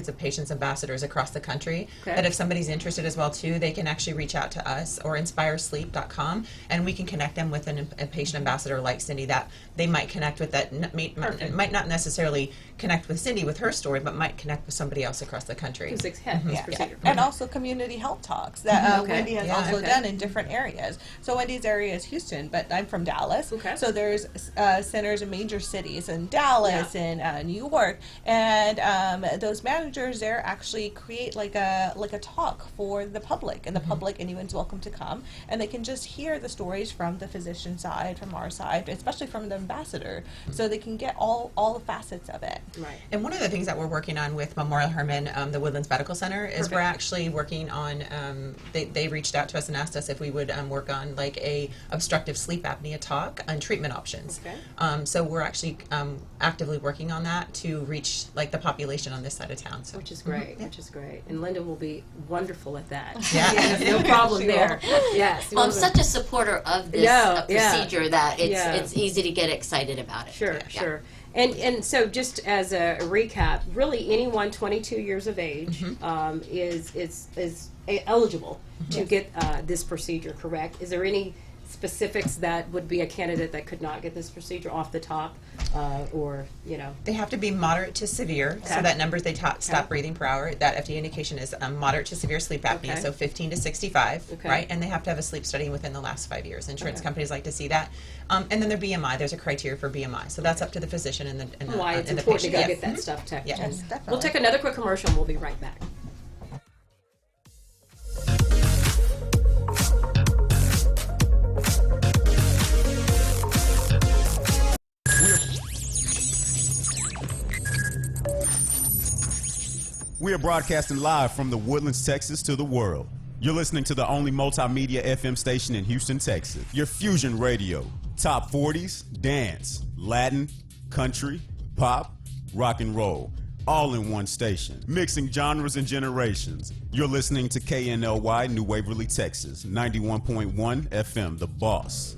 of patients ambassadors across the country. Okay. That if somebody's interested as well too, they can actually reach out to us or inspiresleep.com, and we can connect them with a patient ambassador like Cindy that they might connect with. That might not necessarily connect with Cindy with her story, but might connect with somebody else across the country. Who's had this Yeah. procedure? And also community health talks that Okay. Wendy has Yeah. also Okay. done in different areas. So Wendy's area is Houston, but I'm from Dallas. Okay. So there's centers in major cities in Dallas and New York, and those managers there actually create like a talk for the public, and the public, anyone's welcome to come, and they can just hear the stories from the physician side, from our side, especially from the ambassador, so they can get all the facets of it. Right. And one of the things that we're working on with Memorial Hermann, the Woodlands Medical Center, is we're actually working on. They reached out to us and asked us if we would work on like a obstructive sleep apnea talk on treatment options. patients. Okay. So we're actually actively working on that to reach like the population on this side of town. So. Which is great, which is great. And Linda will be wonderful at that. Yeah. Yes, no problem there. Yes. Well, I'm such a supporter of this procedure that it's easy to get excited about it. Sure, sure. And so just as a recap, really anyone 22 years of age is eligible to get this procedure, correct? Is there any specifics that would be a candidate that could not get this procedure off the top, or, you know? They have to be moderate to severe, so that numbers they stop breathing per hour, that FDA indication is moderate to severe sleep apnea, so 15 to 65, right? And they have to have a sleep study within the last 5 years. Insurance companies like to see that. And then their BMI, there's a criteria for BMI, so that's up to the physician and the patient. Why it's important to go get that stuff checked. Yes, definitely. We'll take another quick commercial and we'll be right back. We are broadcasting live from the Woodlands, Texas to the world. You're listening to the only multimedia FM station in Houston, Texas. Your Fusion Radio. Top 40s, dance, Latin, country, pop, rock and roll. All in one station. Mixing genres and generations. You're listening to KNLY New Waverly, Texas. 91.1 FM, The Boss.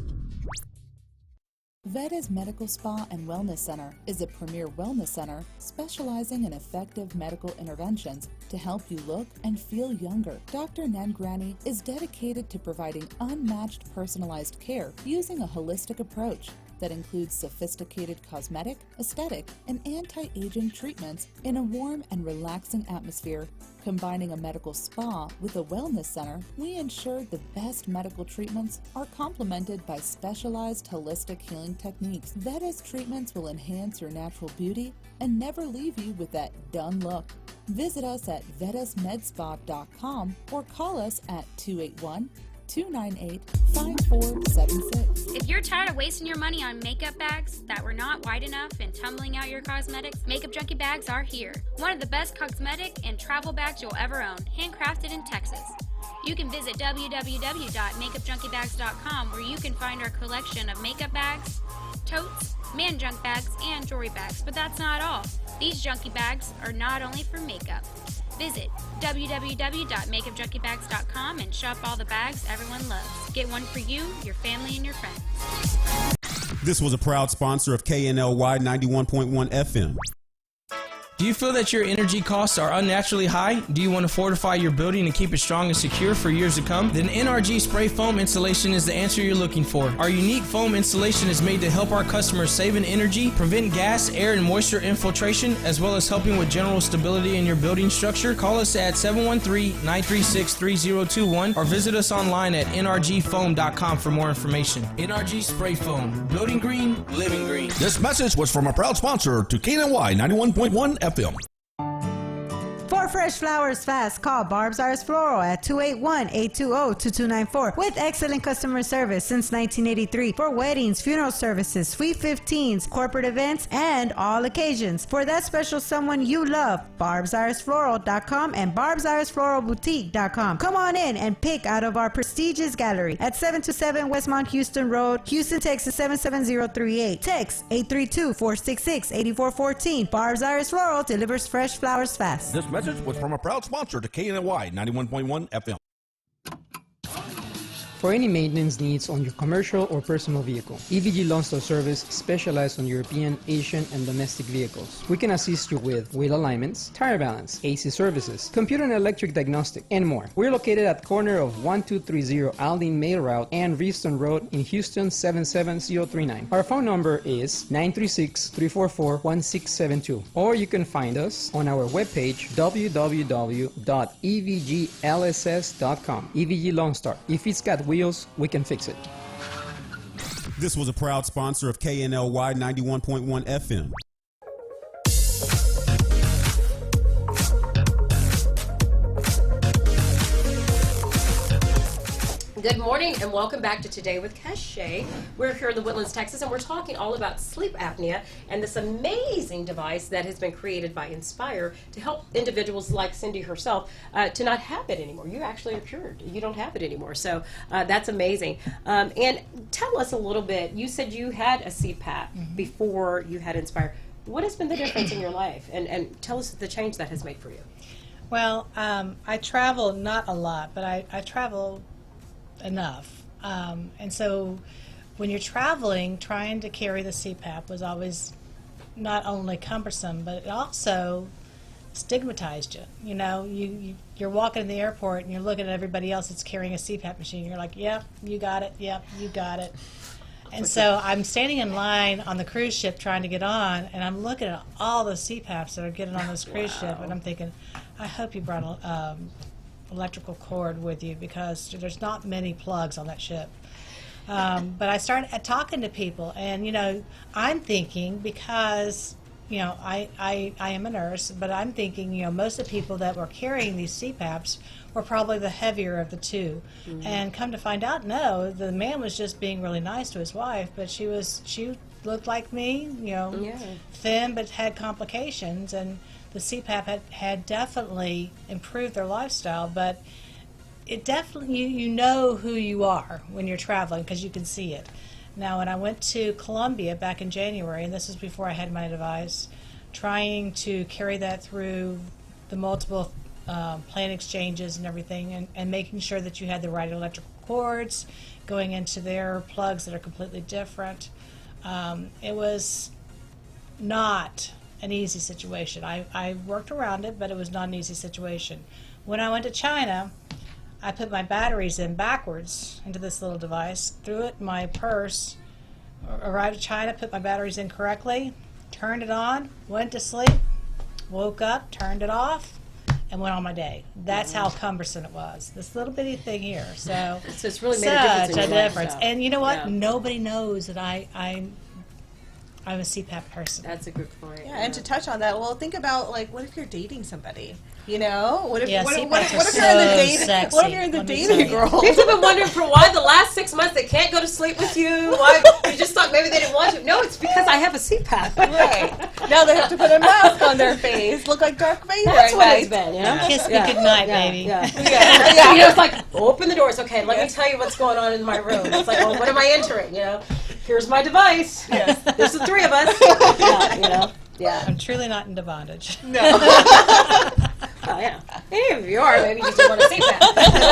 Veda's Medical Spa and Wellness Center is a premier wellness center specializing in effective medical interventions to help you look and feel younger. Dr. Nangrani is dedicated to providing unmatched personalized care using a holistic approach that includes sophisticated cosmetic, aesthetic, and anti-aging treatments in a warm and relaxing atmosphere. Combining a medical spa with a wellness center, we ensure the best medical treatments are complemented by specialized holistic healing techniques. Veda's treatments will enhance your natural beauty and never leave you with that done look. Visit us at vedasmedspa.com or call us at 281-298-5476. If you're tired of wasting your money on makeup bags that were not wide enough and tumbling out your cosmetics, Makeup Junkie bags are here. One of the best cosmetic and travel bags you'll ever own, handcrafted in Texas. You can visit www.makeupjunkiebags.com where you can find our collection of makeup bags, totes, man junk bags, and jewelry bags. But that's not all. These junkie bags are not only for makeup. Visit www.makeupjunkiebags.com and shop all the bags everyone loves. Get one for you, your family, and your friends. This was a proud sponsor of KNLY 91.1 FM. Do you feel that your energy costs are unnaturally high? Do you want to fortify your building and keep it strong and secure for years to come? Then NRG Spray Foam Insulation is the answer you're looking for. Our unique foam insulation is made to help our customers save in energy, prevent gas, air, and moisture infiltration, as well as helping with general stability in your building structure. Call us at 713-936-3021 or visit us online at nrgfoam.com for more information. NRG Spray Foam. Building green, living green. This message was from a proud sponsor to KNLY 91.1 FM. For fresh flowers fast, call Barb's Iris Floral at 281-820-2294 with excellent customer service since 1983 for weddings, funeral services, sweet 15s, corporate events, and all occasions. For that special someone you love, barbsirisfloral.com and barbsirisfloralboutique.com. Come on in and pick out of our prestigious gallery at 727 Westmont Houston Road, Houston, Texas 77038. Text 832-466-8414. Barb's Iris Floral delivers fresh flowers fast. This message was from a proud sponsor to KNLY 91.1 FM. For any maintenance needs on your commercial or personal vehicle, EVG Lawn Store Service specializes on European, Asian, and domestic vehicles. We can assist you with wheel alignments, tire balance, AC services, computer and electric diagnostic, and more. We're located at corner of 1230 Aldine Mail Route and Reeston Road in Houston 77039. Our phone number is 936-344-1672, or you can find us on our webpage www.evglss.com. EVG Lawn Star. If it's got wheels, we can fix it. This was a proud sponsor of KNLY 91.1 FM. Good morning and welcome back to Today with Keshe. We're here in the Woodlands, Texas, and we're talking all about sleep apnea and this amazing device that has been created by Inspire to help individuals like Cindy herself to not have it anymore. You actually are cured. You don't have it anymore. So that's amazing. And tell us a little bit. You said you had a CPAP before you had Inspire. What has been the difference in your life? And tell us the change that has made for you. Well, I travel not a lot, but I travel enough. And so when you're traveling, trying to carry the CPAP was always not only cumbersome, but it also stigmatized you. You know, you're walking in the airport and you're looking at everybody else that's carrying a CPAP machine. You're like, yep, you got it. Yep, you got it. And so I'm standing in line on the cruise ship trying to get on, and I'm looking at all the CPAPs that are getting on this cruise ship, and I'm thinking, I hope you brought electrical cord with you, because there's not many plugs on that ship. But I started talking to people, and, you know, I'm thinking, because, you know, I am a nurse, but I'm thinking, you know, most of the people that were carrying these CPAPs were probably the heavier of the two. And come to find out, no, the man was just being really nice to his wife, but she looked like me, you know, thin, but had complications, and the CPAP had definitely improved their lifestyle, but it definitely, you know who you are when you're traveling because you can see it. Now, when I went to Colombia back in January, and this is before I had my device, trying to carry that through the multiple plane exchanges and everything, and making sure that you had the right electrical cords, going into their plugs that are completely different. It was not an easy situation. I worked around it, but it was not an easy situation. When I went to China, I put my batteries in backwards into this little device, threw it in my purse, arrived at China, put my batteries in correctly, turned it on, went to sleep, woke up, turned it off, and went on my day. That's how cumbersome it was. This little bitty thing here. So it's really made a difference in your difference. lifestyle. And you know what? Yeah. Nobody knows that I'm a CPAP person. That's a good point. Yeah, and to touch on that, well, think about, like, what if you're dating somebody? You know, what if Yeah, what, CPAPs what, are what if you're in the so dating? sexy, What if you're in the let me dating tell you. world? People have been wondering for why the last 6 months they can't go to sleep with you. Why you just thought maybe they didn't want to. No, it's because I have a CPAP. Right. Now they have to put a mask on their face, look like Darth Vader. That's at what night. it's been, you know? Kiss me goodnight, baby. Yeah. Yeah. You know, it's like, open the doors. Okay, let me tell you what's going on in my room. It's like, well, what am I entering, you know? Here's my device. Yes. There's the three of us. Yeah, you know? Yeah. I'm truly not into bondage. Oh, yeah. Any of you are, maybe you just don't want to see that.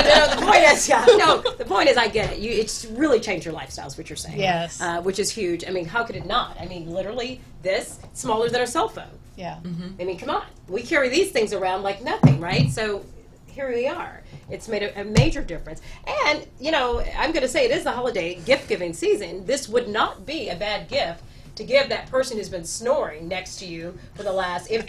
No, the point is, the point is I get it. It's really changed your lifestyle, is what you're saying. Yes. Which is huge. I mean, how could it not? I mean, literally, this, smaller than a cell phone. Yeah. I mean, come on. We carry these things around like nothing, right? So here we are. It's made a major difference. And, you know, I'm going to say it is the holiday gift-giving season. This would not be a bad gift to give that person who's been snoring next to you for the last, gift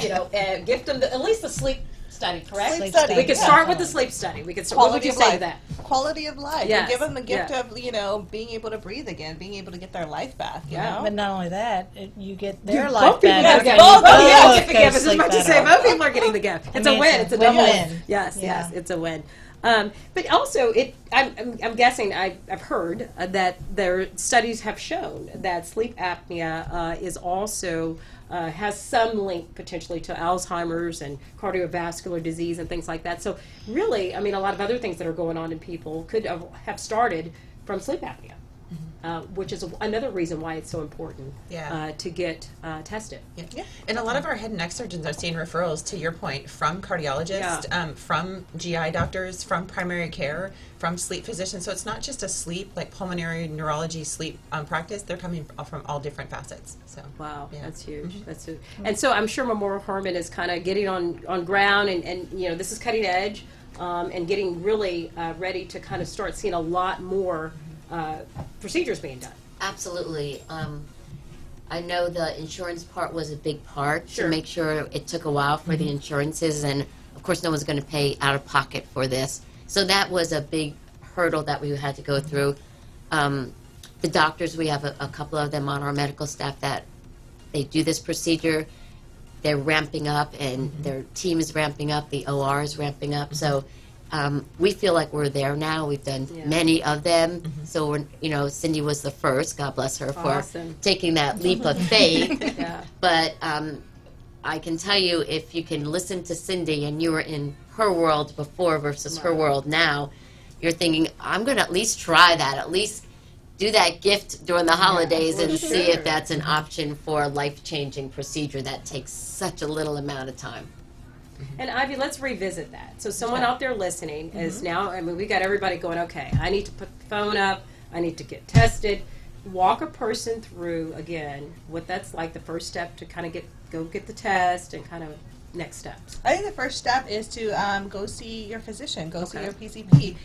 them at least the sleep study, correct? Sleep study. We could start with the sleep study. We could start. What would you say to that? Quality of life. Yes. You give them a gift Yeah. of, you know, being able to breathe again, being able to get their life back, you know? But not only that, you get their Both life people back. get and you get the go gift. It's sleep about to say better. both people are getting the gift. It's a mean, win. it's It's a a double win-win. win. Yes, Yeah. it's a win. But also, I'm guessing I've heard that there studies have shown that sleep apnea is also has some link potentially to Alzheimer's and cardiovascular disease and things like that. So really, I mean, a lot of other things that are going on in people could have started from sleep apnea. Which is another reason why it's so important to get tested. Yeah. And a lot of our head and neck surgeons are seeing referrals, to your point, from cardiologists, from GI doctors, from primary care, from sleep physicians. So it's not just a sleep, like pulmonary neurology sleep practice. They're coming from all different facets. So Wow, yeah. that's huge. That's huge. And so I'm sure Memorial Hermann is kind of getting on ground, and you know, this is cutting edge, and getting really ready to kind of start seeing a lot more procedures being done. Absolutely. I know the insurance part was a big part Sure. to make sure it took a while for the insurances, and of course no one's going to pay out of pocket for this. So that was a big hurdle that we had to go through. The doctors, we have a couple of them on our medical staff that they do this procedure. They're ramping up, and their team is ramping up, the OR is ramping up. So we feel like we're there now. We've done many of them. So, Cindy was the first, God bless her, for taking that leap of faith. But I can tell you, if you can listen to Cindy and you were in her world before versus her world now, you're thinking, I'm going to at least try that, at least do that gift during the holidays and see if that's an option for a life-changing procedure that takes such a little amount of time. And Ivy, let's revisit that. So someone out there listening is now, I mean, we got everybody going, okay, I need to put the phone up, I need to get tested. Walk a person through, again, what that's like, the first step to kind of go get the test and kind of next steps. I think the first step is to go see your physician, go see your PCP.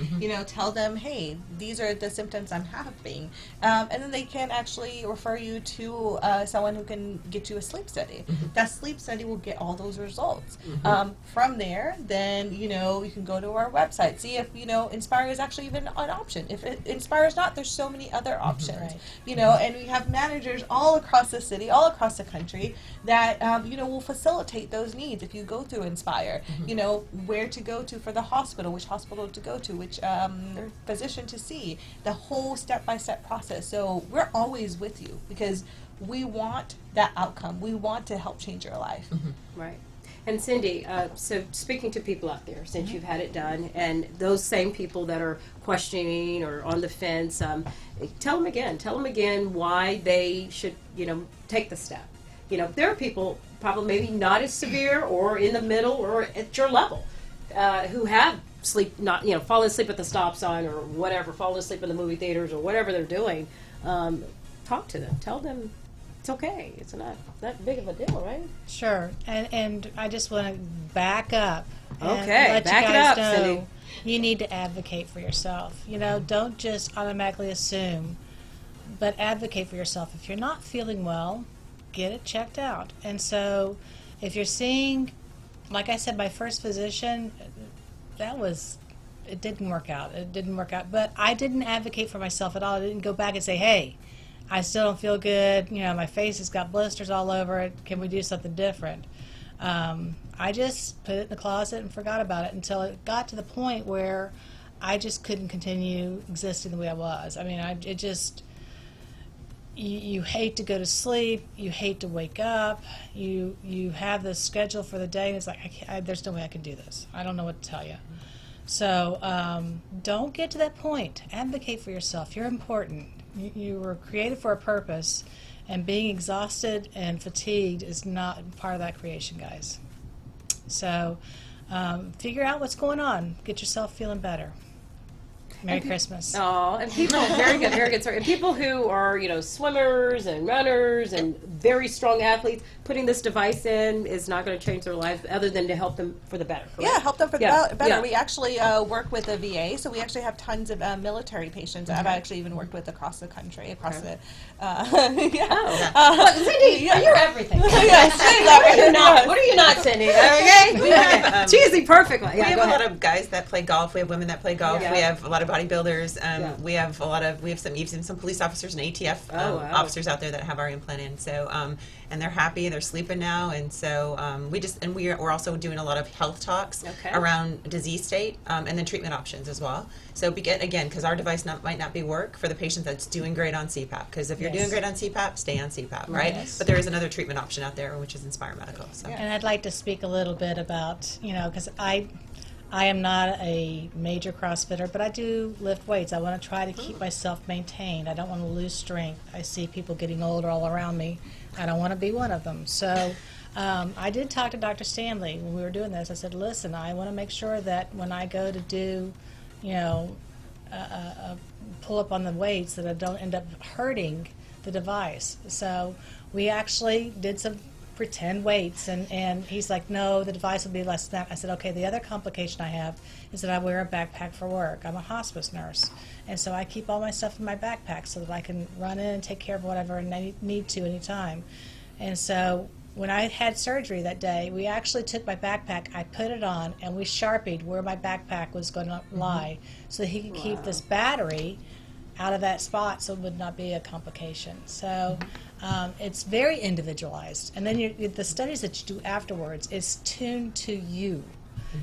Tell them, hey, these are the symptoms I'm having, and then they can actually refer you to someone who can get you a sleep study. That sleep study will get all those results. From there, then you can go to our website, see if Inspire is actually even an option. If Inspire is not, there's so many other options. And we have managers all across the city, all across the country that will facilitate those needs. If you go through Inspire, where to go to for the hospital, which hospital to go to, which physician to see, the whole step-by-step process. So we're always with you because we want that outcome. We want to help change your life. Right. And Cindy, so speaking to people out there, since you've had it done, and those same people that are questioning or on the fence, tell them again why they should, take the step. There are people probably maybe not as severe or in the middle or at your level who have fallen asleep at the stop sign or whatever, fallen asleep in the movie theaters or whatever they're doing. Talk to them. Tell them it's okay. It's not that big of a deal, right? Sure. And I just want to back up. Okay, let back you it guys up, know Cindy. You need to advocate for yourself. Don't just automatically assume, but advocate for yourself. If you're not feeling well, get it checked out. And so if you're seeing, like I said, my first physician, it didn't work out. But I didn't advocate for myself at all. I didn't go back and say, hey, I still don't feel good. My face has got blisters all over it. Can we do something different? I just put it in the closet and forgot about it until it got to the point where I just couldn't continue existing the way I was. I mean, you hate to go to sleep, you hate to wake up, you have the schedule for the day, and it's like, there's no way I can do this. I don't know what to tell you. So don't get to that point. Advocate for yourself. You're important. You were created for a purpose, and being exhausted and fatigued is not part of that creation, guys. So figure out what's going on. Get yourself feeling better. Merry Christmas. Oh, and people, very good, sorry. And people who are, swimmers and runners and very strong athletes, putting this device in is not going to change their life other than to help them for the better, correct? Yeah, help them for the better. Yeah. We actually work with the VA, so we actually have tons of military patients that I've actually even worked with across the country, across the, Cindy, you're everything. Yes, what are you not? What are you not, Cindy? Okay? Cheesy, perfectly. We have a lot of guys that play golf. We have women that play golf. Yeah. We have a lot of bodybuilders. We have some police officers and ATF officers out there that have our implant in. So and they're happy. They're sleeping now, and so we're also doing a lot of health talks around disease state and then treatment options as well. So because our device might not be work for the patient that's doing great on CPAP. Because if you're doing great on CPAP, stay on CPAP, right? Yes. But there is another treatment option out there, which is Inspire Medical. So. And I'd like to speak a little bit about because I am not a major CrossFitter, but I do lift weights. I want to try to keep myself maintained. I don't want to lose strength. I see people getting older all around me. I don't want to be one of them. So I did talk to Dr. Stanley when we were doing this. I said, listen, I want to make sure that when I go to do, pull up on the weights, that I don't end up hurting the device. So we actually did some pretend weights, and he's like, no, the device will be less than that. I said, okay, the other complication I have is that I wear a backpack for work. I'm a hospice nurse, and so I keep all my stuff in my backpack so that I can run in and take care of whatever I need to anytime. And so when I had surgery that day, we actually took my backpack, I put it on, and we Sharpied where my backpack was going to lie so that he could keep this battery out of that spot so it would not be a complication. So it's very individualized. And then the studies that you do afterwards is tuned to you.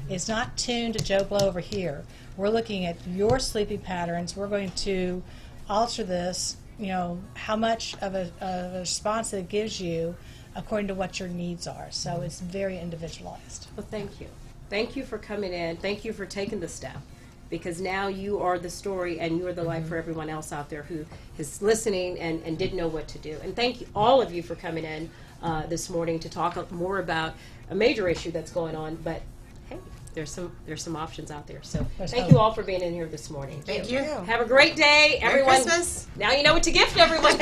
It's not tuned to Joe Blow over here. We're looking at your sleeping patterns. We're going to alter this, how much of a response it gives you according to what your needs are. So it's very individualized. Well, thank you. Thank you for coming in. Thank you for taking the step, because now you are the story and you're the light for everyone else out there who is listening and didn't know what to do. And thank you, all of you, for coming in this morning to talk more about a major issue that's going on. But hey, there's some options out there. So thank you all for being in here this morning. Thank you. Have a great day, Merry everyone. Christmas. Now you know what to gift everyone. All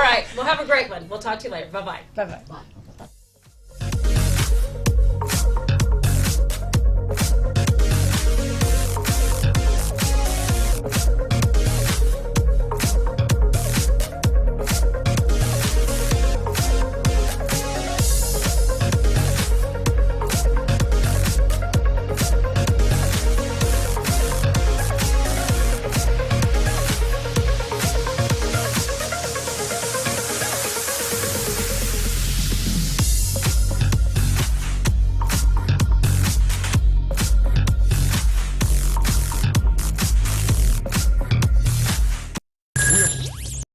right, well, have a great one. We'll talk to you later. Bye-bye. Bye-bye.